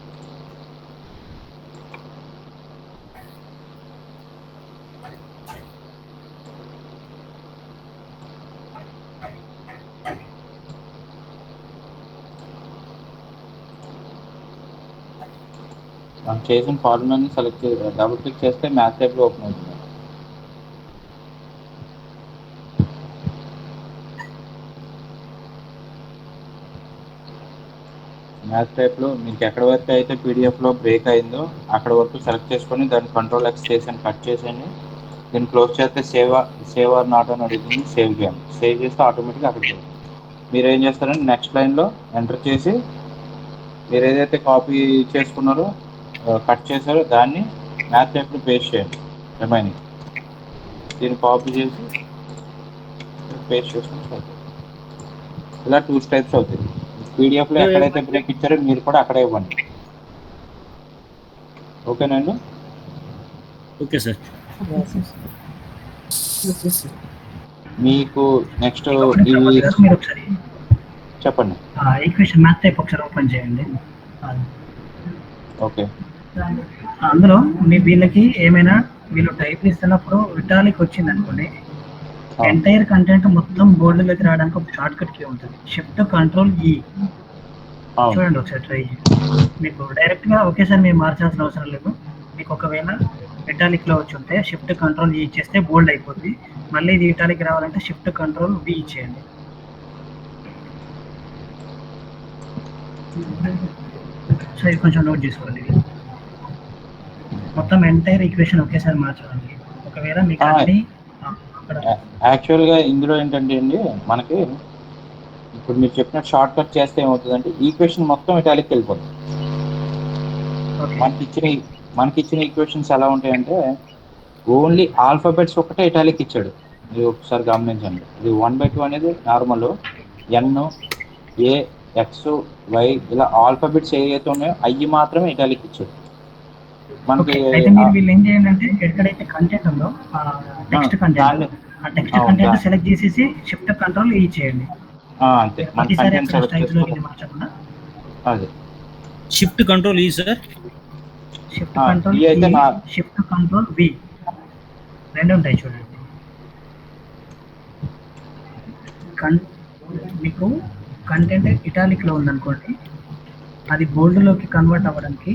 మనం చేసిన ఫార్ములాని సెలెక్ట్ డబుల్ క్లిక్ చేస్తే మ్యాథ్ టైప్లో ఓపెన్ అవుతుంది. మ్యాథ్ టైప్లో మీకు ఎక్కడ వరకు అయితే పీడిఎఫ్లో బ్రేక్ అయిందో అక్కడ వరకు సెలెక్ట్ చేసుకొని దాన్ని కంట్రోల్ ఎక్స్ చేసి కట్ చేసేయండి. దీన్ని క్లోజ్ చేస్తే సేవ్ ఆర్ నాట్ అని అడుగుతుంది. సేవ్ చేయండి. సేవ్ చేస్తే ఆటోమేటిక్గా అక్కడికి వెళ్తుంది. మీరు ఏం చేస్తారంటే నెక్స్ట్ లైన్లో ఎంటర్ చేసి మీరు ఏదైతే కాపీ చేసుకున్నారో కట్ చేశారో దాన్ని మ్యాథ్ టైప్లో పేస్ట్ చేయండి. రిమైనింగ్ దీన్ని కాపీ చేసి పేస్ట్ చేసుకుని ఇలా 2 స్టెప్స్ అవుతాయి. పీడిఎఫ్లో ఎక్కడైతే బ్రేక్ ఇచ్చారో మీరు కూడా అక్కడే ఇవ్వండి. ఓకేనండి? Okay sir. మీకు నెక్స్ట్ మీరు ఒకసారి చెప్పండి. ఈక్వేషన్ మ్యాథ్ టైప్ ఒకసారి ఓపెన్ చేయండి. ఓకే. అందులో మీ వీళ్ళకి ఏమైనా వీళ్ళు టైప్ ఇస్తున్నప్పుడు ఇటాలిక్ వచ్చింది అనుకోండి, ఎంటైర్ కంటెంట్ మొత్తం బోర్డులోకి రావడానికి ఒక షార్ట్ కట్ కీ ఉంటుంది. షిఫ్ట్ కంట్రోల్ ఈ చూడండి ఒకసారి ట్రై చేయండి. మీకు డైరెక్ట్గా ఒకేసారి మీరు మార్చాల్సిన అవసరం లేదు. మీకు ఒకవేళ ఇటాలిక్లో వచ్చి ఉంటే షిఫ్ట్ కంట్రోల్ ఈ ఇచ్చేస్తే బోల్డ్ అయిపోద్ది. మళ్ళీ ఇది ఇటాలిక్ రావాలంటే షిఫ్ట్ కంట్రోల్ వి ఇచ్చేయండి. సో ఇది కొంచెం నోట్ చేసుకోండి. మొత్తం ఎంటైర్ ఈక్వేషన్ ఒకేసారి మార్చడానికి. ఒకవేళ మీకు అన్ని యాక్చువల్గా ఇందులో ఏంటంటే అండి మనకి ఇప్పుడు మీరు చెప్పినట్టు షార్ట్ కట్ చేస్తే ఏమవుతుందంటే ఈక్వేషన్ మొత్తం ఇటాలిక్ వెళ్ళిపోతుంది. మనకి ఇచ్చిన ఈక్వేషన్స్ ఎలా ఉంటాయంటే ఓన్లీ ఆల్ఫాబెట్స్ ఒకటే ఇటాలిక్ ఇచ్చాడు. మీరు ఒకసారి గమనించండి. ఇది 1/2 అనేది normal, N, A, X, Y ఇలా ఆల్ఫాబెట్స్ ఏవైతే ఉన్నాయో అవి మాత్రమే ఇటాలిక్ ఇచ్చాడు మనకి. వీళ్ళు ఏం చేయాలంటే ఎక్కడైతే కంటెంట్ ఉందో టెక్స్ట్ కంటెంట్ ఆ టెక్స్ట్ కంటెంట్ సెలెక్ట్ చేసేసి షిఫ్ట్ కంట్రోల్ ఈ చేయండి. అంతే. మన కంటెంట్ సెలెక్ట్ చేసుకొని అదే షిఫ్ట్ కంట్రోల్ ఈ సార్. షిఫ్ట్ కంట్రోల్ ఈ అయితే షిఫ్ట్ కంట్రోల్ వి రెండు ఉంటాయి చూడండి. మీకు కంటెంట్ ఇటాలిక్ లో ఉందనుకోండి, అది బోల్డ్లోకి కన్వర్ట్ అవ్వడానికి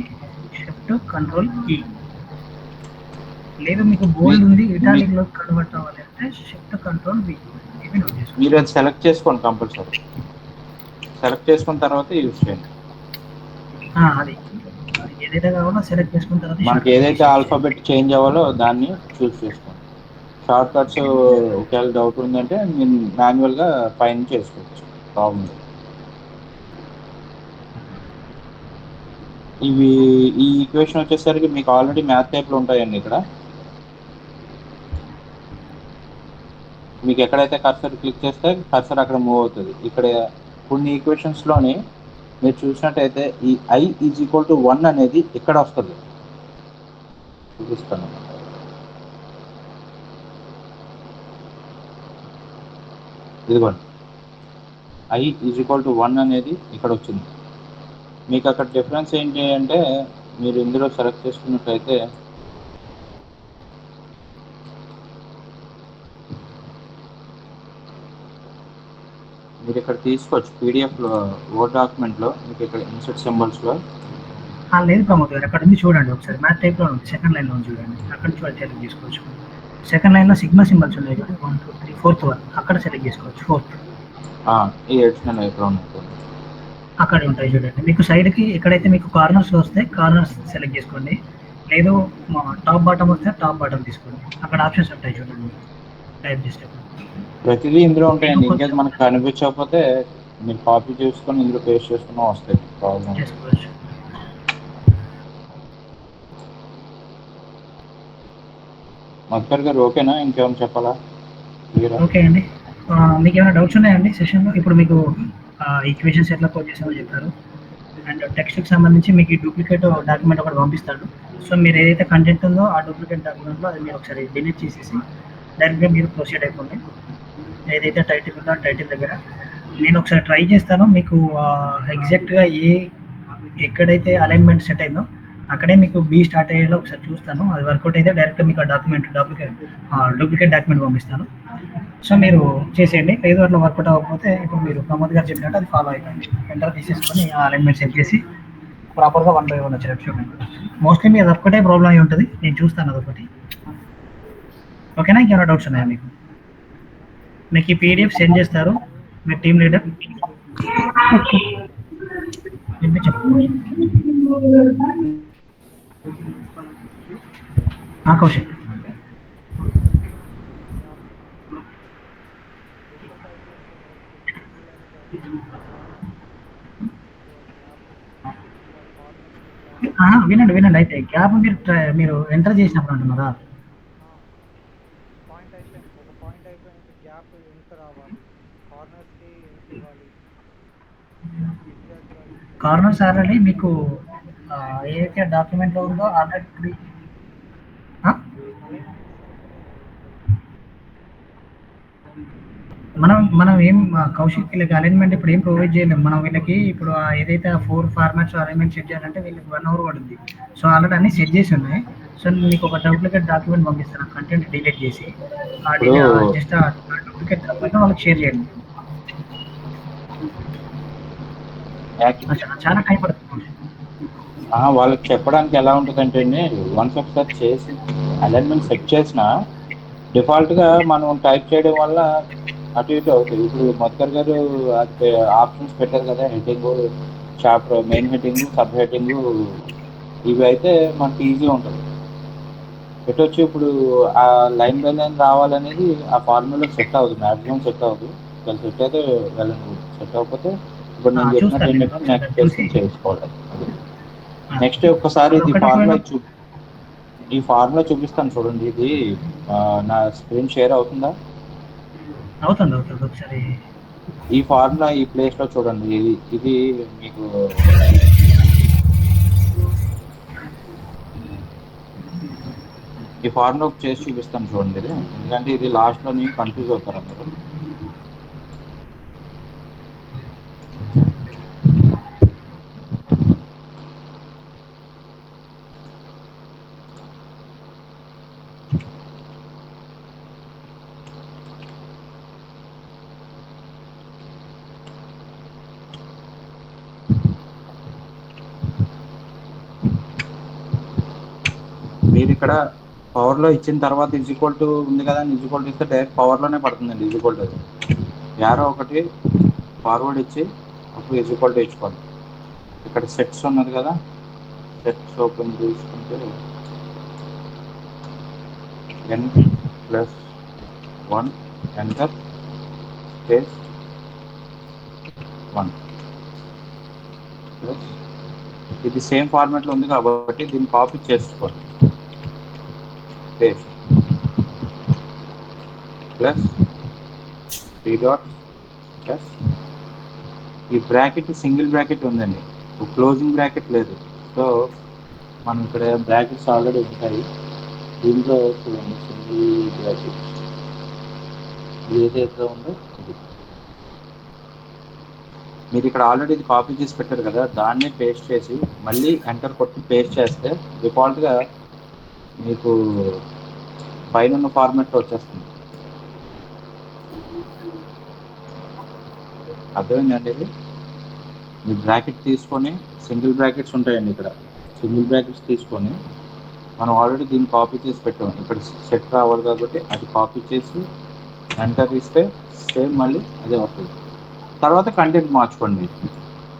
షిఫ్ట్ కంట్రోల్ ఈ. లేదు మీకు బోల్డ్ ఉంది ఇటాలిక్ లో కన్వర్ట్ అవ్వాలి అంటే షిఫ్ట్ కంట్రోల్ వి. ఇవి నోట్ చేసుకోండి. మీరు అది సెలెక్ట్ చేసుకోండి కంపల్సరీ. సెలెక్ట్ చేసుకున్న తర్వాత యూజ్ చేయండి. అది ఏదైతే కావాలో సెలెక్ట్ చేసుకున్న తర్వాత మనకి ఏదైతే ఆల్ఫాబెట్ చేంజ్ అవ్వాలో దాన్ని చూస్ చేసుకోండి. షార్ట్ కట్స్ ఒకవేళ డౌట్ ఉందంటే మీరు మాన్యువల్గా పైన చేసుకోవచ్చు. ప్రాబ్లం. ఈ ఈక్వేషన్ వచ్చేసరికి మీకు ఆల్రెడీ మ్యాథ్ టైప్లో ఉంటాయండి. ఇక్కడ మీకు ఎక్కడైతే కర్సర్ క్లిక్ చేస్తే కర్సర్ అక్కడ మూవ్ అవుతుంది. ఇక్కడ కొన్ని ఈక్వేషన్స్లోని మీరు చూసినట్టయితే ఈ I = 1 అనేది ఇక్కడ వస్తుంది. చూపిస్తాను. ఇదిగోండి, I = 1 అనేది ఇక్కడ వచ్చింది. మీకు అక్కడ డిఫరెన్స్ ఏంటి అంటే మీరు ఇందులో సెలెక్ట్ చేసుకున్నట్లయితే మీరు ఇక్కడ తీసుకోవచ్చు. పీడిఎఫ్లో వర్డ్ డాక్యుమెంట్లో మీకు ఇక్కడ ఇన్సర్ట్ సింబల్స్లో లేదు ప్రమోద్ గారు, అక్కడ ఉంది చూడండి ఒకసారి. మ్యాథ్ టైప్లో ఉంది, సెకండ్ లైన్లో ఉంది చూడండి. అక్కడ నుంచి సెలెక్ట్ చేసుకోవచ్చు. సెకండ్ లైన్లో సిగ్మా సింబల్స్ ఉన్నాయి కదా, 1 2 3 4th వన్ అక్కడ సెలెక్ట్ చేసుకోవచ్చు. 4th ఈ ఎడిషనల్ ఎక్కడ ఉంటుంది అక్కడ ఉంటాయి చూడండి. మీకు సైడ్కి ఎక్కడైతే మీకు కార్నర్స్ వస్తే కార్నర్స్ సెలెక్ట్ చేసుకోండి. లేదు టాప్ బాటమ్ వస్తే టాప్ బాటమ్ తీసుకోండి. అక్కడ ఆప్షన్స్ ఉంటాయి చూడండి. టైప్ చేస్తే ప్రతిదీ ఇందులో ఉంటాయండి. ఇంకేది మనకు కనిపించకపోతే మీరు కాపీ చేసుకొని ఇందులో పేస్ట్ చేసుకున్నా వస్తాయి. ప్రాబ్లం చేసుకోవచ్చు. మధుకర్ గారు ఓకేనా? ఇంకేమైనా చెప్పాలా? ఓకే అండి. మీకు ఏమైనా డౌట్స్ ఉన్నాయండి సెషన్లో? ఇప్పుడు మీకు ఈక్వేషన్స్ ఎట్లా కోడ్ చేసామో చెప్పారు. అండ్ టెక్స్ట్కి సంబంధించి మీకు ఈ డూప్లికేట్ డాక్యుమెంట్ ఒకటి పంపిస్తాడు. సో మీరు ఏదైతే కంటెంట్ ఉందో ఆ డూప్లికేట్ డాక్యుమెంట్లో అది మీరు ఒకసారి డిలీట్ చేసేసి డైరెక్ట్గా మీరు ప్రొసీడ్ అయిపోండి. ఏదైతే టైటిల్ ఉందో ఆ టైటిల్ దగ్గర నేను ఒకసారి ట్రై చేస్తాను. మీకు ఎగ్జాక్ట్గా ఎక్కడైతే అలైన్మెంట్ సెట్ అయిందో అక్కడే మీకు బి స్టార్ట్ అయ్యేలా ఒకసారి చూస్తాను. అది వర్కౌట్ అయితే డైరెక్ట్గా మీకు ఆ డూప్లికేట్ డాక్యుమెంట్ పంపిస్తాను. సో మీరు చేసేయండి. లేదు అట్లా వర్కౌట్ అవ్వకపోతే ఇప్పుడు మీరు ప్రమోద్ గారు చెప్పినట్టు అది ఫాలో అయిపోయింది. వెంటనే తీసేసుకొని ఆ అలైన్మెంట్ సెట్ చేసి ప్రాపర్గా 1 by 1 వచ్చేటట్టు చూడండి. మోస్ట్లీ మీరు అదొక్కటే ప్రాబ్లం అయి ఉంటుంది, నేను చూస్తాను అదొకటి. ఓకేనా, ఇంకేమైనా డౌట్స్ ఉన్నాయా మీకు? మీకు ఈ పీడిఎఫ్ సెండ్ చేస్తారు మీ టీమ్ లీడర్. ఓకే. కౌశిక్ వినండి వినండి. అయితే గ్యాప్ మీరు ఎంటర్ చేసినప్పుడు అంటున్నారా? కార్నర్స్ ఆల్రెడీ మీకు ఏదైతే డాక్యుమెంట్లో ఉందో ఆల్రెడీ మనం ఏం కౌశిక్ వీళ్ళకి అలైన్మెంట్ ఇప్పుడు ఏం ప్రొవైడ్ చేయలేము. మనం వీళ్ళకి ఇప్పుడు ఏదైతే 4 ఫార్మాట్స్ అలైన్మెంట్ సెట్ చేయాలంటే వీళ్ళకి 1 hour పడుతుంది. సో ఆల్రెడీ అన్ని సెట్ చేసి ఉన్నాయి. సో మీకు ఒక డూప్లికేట్ డాక్యుమెంట్ పంపిస్తాను, కంటెంట్ డిలీట్ చేసి జస్ట్ ఆ డూప్లికేట్ డాక్యుమెంట్ వాళ్ళకి షేర్ చేయండి. చాలా టైం పడుతుంది. వాళ్ళకి చెప్పడానికి ఎలా ఉంటుందంటే అండి, వన్స్ ఒకసారి చేసి అలైన్మెంట్ సెట్ చేసిన డిఫాల్ట్గా మనం టైప్ చేయడం వల్ల అటు ఇటు అవుతుంది. ఇప్పుడు మధుకర్ గారు ఆప్షన్స్ పెట్టారు కదా, heading, chapter, main heading, sub heading, ఇవి అయితే మనకి ఈజీ ఉంటుంది. పెట్టొచ్చు. ఇప్పుడు ఆ లైన్ బై లైన్ రావాలనేది ఆ ఫార్ములా సెట్ అవ్వదు, మ్యాక్సిమం సెట్ అవ్వదు. సెట్ అయితే వెళ్ళండి, సెట్ అవ్వకపోతే ఇప్పుడు నేను చెప్పినట్టు ఏంటంటే నెక్స్ట్ చేసుకోవాలి. నెక్స్ట్ ఒక్కసారి ఈ ఫార్ములా చూపిస్తాను చూడండి. ఇది నా స్క్రీన్ షేర్ అవుతుందా? అవుతుంది ఒకసారి ఈ ఫార్ములా ఈ ప్లేస్ లో చూడండి. ఇది మీకు ఈ ఫార్ములా చేసి చూపిస్తాను చూడండి. ఇది ఎందుకంటే ఇది లాస్ట్ లో కన్ఫ్యూజ్ అవుతారు అందరూ. మీరు ఇక్కడ పవర్ లో ఇచ్చిన తర్వాత ఈక్వల్ టు ఉంది కదా, ఈక్వల్ టు ఇస్తే డైరెక్ట్ పవర్ లోనే పడుతుందండి. ఈక్వల్ టు యారో ఒకటి ఫార్వర్డ్ ఇచ్చి అప్పుడు ఈక్వల్ టు ఇచ్చుకోండి. ఇక్కడ సెట్స్ ఉన్నది కదా, సెట్స్ ఓపెన్ చేసుకుంటే n+1 ఎంటర్ స్పేస్ 1 ప్లస్ ఇది సేమ్ ఫార్మాట్లో ఉంది కాబట్టి దీన్ని కాపీ చేసుకోండి. పేస్ట్ ప్లస్ 3 డాట్స్ ప్లస్ ఈ బ్రాకెట్ సింగిల్ బ్రాకెట్ ఉందండి, క్లోజింగ్ బ్రాకెట్ లేదు. సో మనం ఇక్కడ బ్రాకెట్స్ ఆల్రెడీ ఉంటాయి. దీంట్లో చూడండి సింగిల్ బ్రాకెట్ ఏదైతే ఉందో ఇది మీరు ఇక్కడ ఆల్రెడీ ఇది కాపీ చేసి పెట్టారు కదా, దాన్ని పేస్ట్ చేసి మళ్ళీ ఎంటర్ కొట్టి పేస్ట్ చేస్తే డిఫాల్ట్గా మీకు పైన ఉన్న ఫార్మాట్లో వచ్చేస్తుంది. అర్థమైందండి? ఇది మీ బ్రాకెట్ తీసుకొని సింగిల్ బ్రాకెట్స్ ఉంటాయండి. ఇక్కడ సింగిల్ బ్రాకెట్స్ తీసుకొని మనం ఆల్రెడీ దీన్ని కాపీ చేసి పెట్టాము. ఇక్కడ సెట్ రావాలి కాబట్టి అది కాపీ చేసి ఎంటర్ ఇస్తే సేమ్ మళ్ళీ అదే వస్తుంది. తర్వాత కంటెంట్ మార్చుకోండి.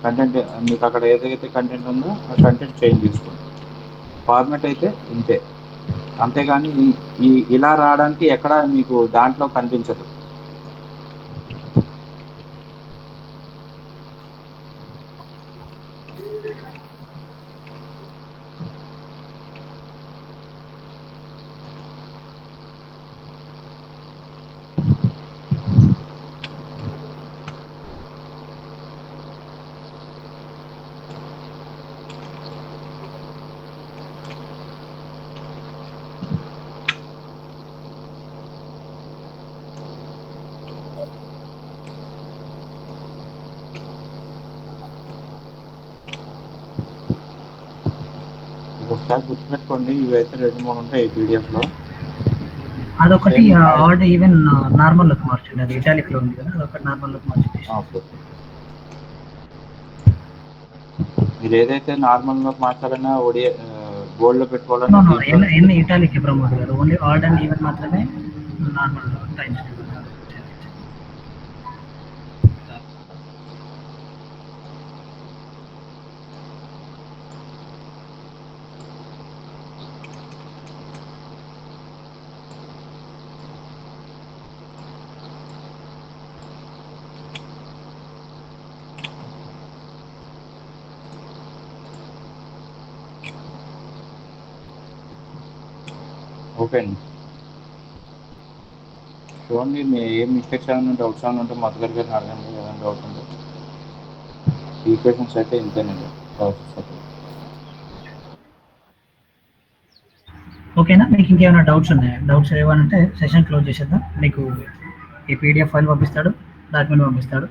కంటెంట్ మీకు అక్కడ ఏదైతే కంటెంట్ ఉందో ఆ కంటెంట్ చేంజ్ చేసుకోండి. ఫార్మాట్ అయితే ఇంతే, అంతేగాని ఇలా రావడానికి ఎక్కడ మీకు దాంట్లో కనిపించదు. ఒకసారి గుర్తుపెట్టుకోండి, ఇవైతే 2-3 ఉంటాయి పీడిఎఫ్లో. అదొకటి ఆర్డ్ ఈవెన్ నార్మల్ లుక్ మార్చండి. అది ఇటాలిక్ లో ఉంది కదా, అదొకటి నార్మల్ లుక్ మార్చండి. ఓకే. మీరు ఏదైతే నార్మల్గా మార్చాలన్నా ఓడియా బోర్డులో నో పెట్టుకోవాలన్నా నో దీంట్లో ఎన్ని ఇటాలిక్ ప్రమోద్ గారు, ఓన్లీ ఆర్డ్ అండ్ ఈవెన్ మాత్రమే నార్మల్ టైమ్స్. ఓకే అండి. చూడండి మీ ఏం మిస్టేక్స్ ఏమైనా డౌట్స్ ఏమైనా ఉంటే మొదటి గారిని అడగండి. ఏమైనా డౌట్ ఉంటే ఈక్వేషన్స్ అయితే ఇంతేనండి ప్రాసెస్ అయితే. ఓకేనా, మీకు ఇంకేమైనా డౌట్స్ ఉన్నాయా? డౌట్స్ ఏమనంటే సెషన్ క్లోజ్ చేసేద్దాం. మీకు ఈ పీడిఎఫ్ ఫైల్ పంపిస్తాడు, డాక్యుమెంట్ పంపిస్తాడు.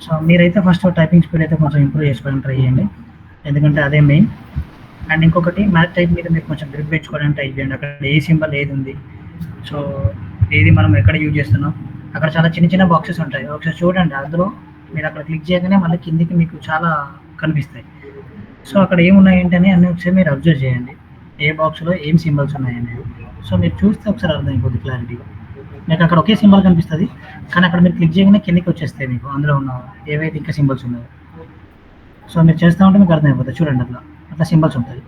సో మీరైతే ఫస్ట్ టైపింగ్ స్పీడ్ అయితే కొంచెం ఇంప్రూవ్ చేసుకోవడానికి ట్రై చేయండి, ఎందుకంటే అదే మెయిన్. అండ్ ఇంకొకటి మ్యాథ్ టైప్ మీద మీరు కొంచెం గ్రిప్ పెంచుకోవడానికి ట్రై చేయండి. అక్కడ ఏ సింబల్ ఏది ఉంది, సో ఏది మనం ఎక్కడ యూజ్ చేస్తున్నాం, అక్కడ చాలా చిన్న చిన్న బాక్సెస్ ఉంటాయి. ఒకసారి చూడండి, అందులో మీరు అక్కడ క్లిక్ చేయగానే మళ్ళీ కిందికి మీకు చాలా కనిపిస్తాయి. సో అక్కడ ఏమున్నాయి ఏంటని అన్ని ఒకసారి మీరు అబ్జర్వ్ చేయండి, ఏ బాక్స్లో ఏం సింబల్స్ ఉన్నాయని. సో మీరు చూస్తే ఒకసారి అర్థమైపోతుంది క్లారిటీగా. మీకు అక్కడ ఒకే సింబల్ కనిపిస్తుంది, కానీ అక్కడ మీరు క్లిక్ చేయగానే కిందికి వచ్చేస్తాయి మీకు అందులో ఉన్న ఏవైతే ఇంకా సింబల్స్ ఉన్నాయో. సో మీరు చేస్తూ ఉంటే మీకు అర్థమైపోతుంది. చూడండి, అట్లా అట్లా సింబల్స్ ఉంటాయి.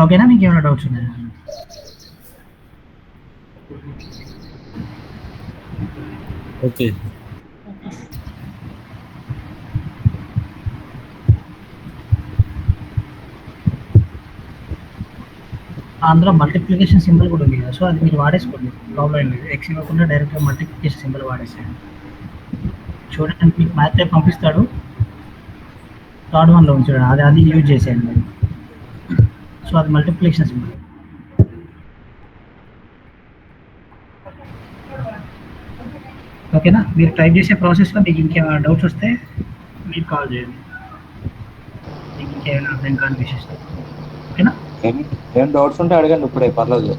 ఓకేనా, మీకు ఏమైనా డౌట్స్ ఉన్నాయా? ఓకే. అందులో మల్టిప్లికేషన్ సింబల్ కూడా ఉంది కదా, సో అది మీరు వాడేసుకోండి, ప్రాబ్లం లేదు. ఎక్స్ ఇవ్వకుండా డైరెక్ట్గా మల్టిప్లికేషన్ సింబల్ వాడేసేయండి. చూడండి, మీకు మ్యాథ్ టైప్ పంపిస్తాడు, థర్డ్ వన్లో ఉంది చూడండి, అది యూజ్ చేసేయండి మీరు. సో అది మల్టిప్లికేషన్ సింబల్. ఓకేనా, మీరు టైప్ చేసే ప్రాసెస్లో మీకు ఇంకేమైనా డౌట్స్ వస్తే మీరు కాల్ చేయండి, మీకు ఇంకేమైనా అర్థం కాని విషయం. ఓకేనా, ఏం డౌట్స్ ఉంటే అడగండి ఇప్పుడే, పర్లేదు.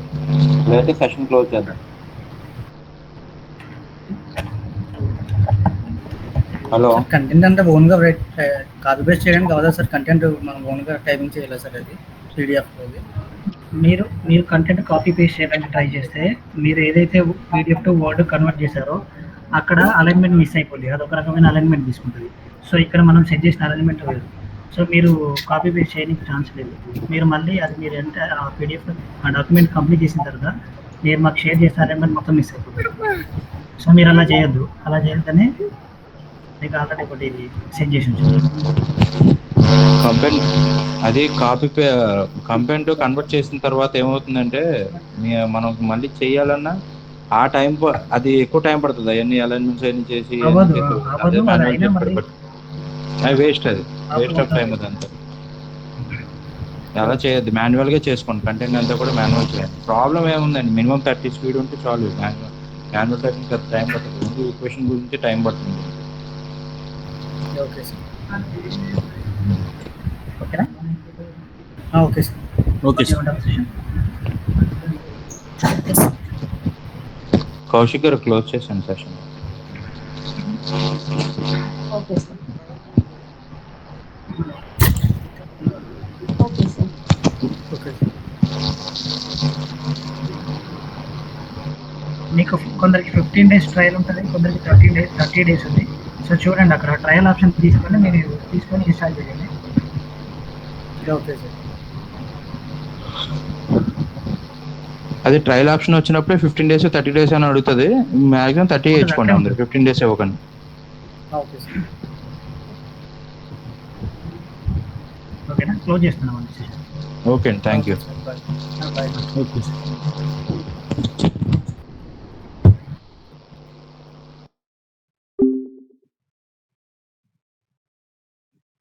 లేకపోతే సెషన్ క్లోజ్ చేద్దాం. హలో, కంటెంట్ అంతా ఓన్గా కాపీ పేస్ట్ చేయడానికి కాదా సార్? కంటెంట్ మనం ఓన్గా టైపింగ్ చేయాలి సార్, అది పీడిఎఫ్లో. మీరు కంటెంట్ కాపీ పేస్ట్ చేయడానికి ట్రై చేస్తే మీరు ఏదైతే పీడిఎఫ్ టు వర్డ్ కన్వర్ట్ చేశారో అక్కడ అలైన్మెంట్ మిస్ అయిపోతుంది, అది ఒక రకమైన అలైన్మెంట్ తీసుకుంటుంది. సో ఇక్కడ మనం సెట్ చేసిన అలైన్మెంట్ లేదు, సో మీరు కాపీ పేస్ట్ చేయడానికి ఛాన్స్ లేదు. మీరు మళ్ళీ అది మీరు అంటే ఆ పీడిఎఫ్ ఆ డాక్యుమెంట్ కంప్లీట్ చేసిన తర్వాత మీరు మాకు షేర్ చేసిన అలైన్మెంట్ మొత్తం మిస్ అయిపోతుంది. సో మీరు అలా చేయొద్దు, అలా చేయొద్దని మీకు ఆల్రెడీ ఒకటి సెట్ చేసి ఉంచారు. అది కంపెంట్ కన్వర్ట్ చేసిన తర్వాత ఏమవుతుందంటే మనం మళ్ళీ చేయాలన్నా ఆ టైం అది ఎక్కువ టైం పడుతుంది. అవన్నీ అలైన్మెంట్స్ అన్ని చేసి వేస్ట్ ఆఫ్ టైం అదంతా. అలా చేయొద్దు, మాన్యువల్గా చేసుకోండి. కంటెంట్ అంతా కూడా మాన్యువల్ చేయాలి. ప్రాబ్లం ఏముందండి, మినిమం 30 స్పీడ్ ఉంటే చాలు. మాన్యువల్ టైపింగ్ టైం పడుతుంది, ఓన్లీ ఈక్వేషన్ గురించి టైం పడుతుంది. ఓకే సార్, ఓకేనా? Okay sir, okay sir. Kaushik గారు క్లోజ్ చేశాను session. Okay sir. Okay sir. Okay, మీకు కొందరికి 15 days ట్రయల్ ఉంటుంది, కొందరికి 30 days ఉంది. సో చూడండి, అక్కడ ట్రయల్ ఆప్షన్ తీసుకొని మీరు తీసుకొని ఇన్స్టాల్ చేయండి. ఓకే సార్, అది ట్రయల్ ఆప్షన్ వచ్చినప్పుడే 15 days 30 days అని అడుగుతుంది. మ్యాక్సిమం 30 ఇచ్చుకోండి అందరు, 15 days ఇవ్వకండి. ఓకే సార్, ఓకేనా, క్లోజ్ చేస్తున్నాం. ఓకే అండి, thank you. Bye. Okay sir.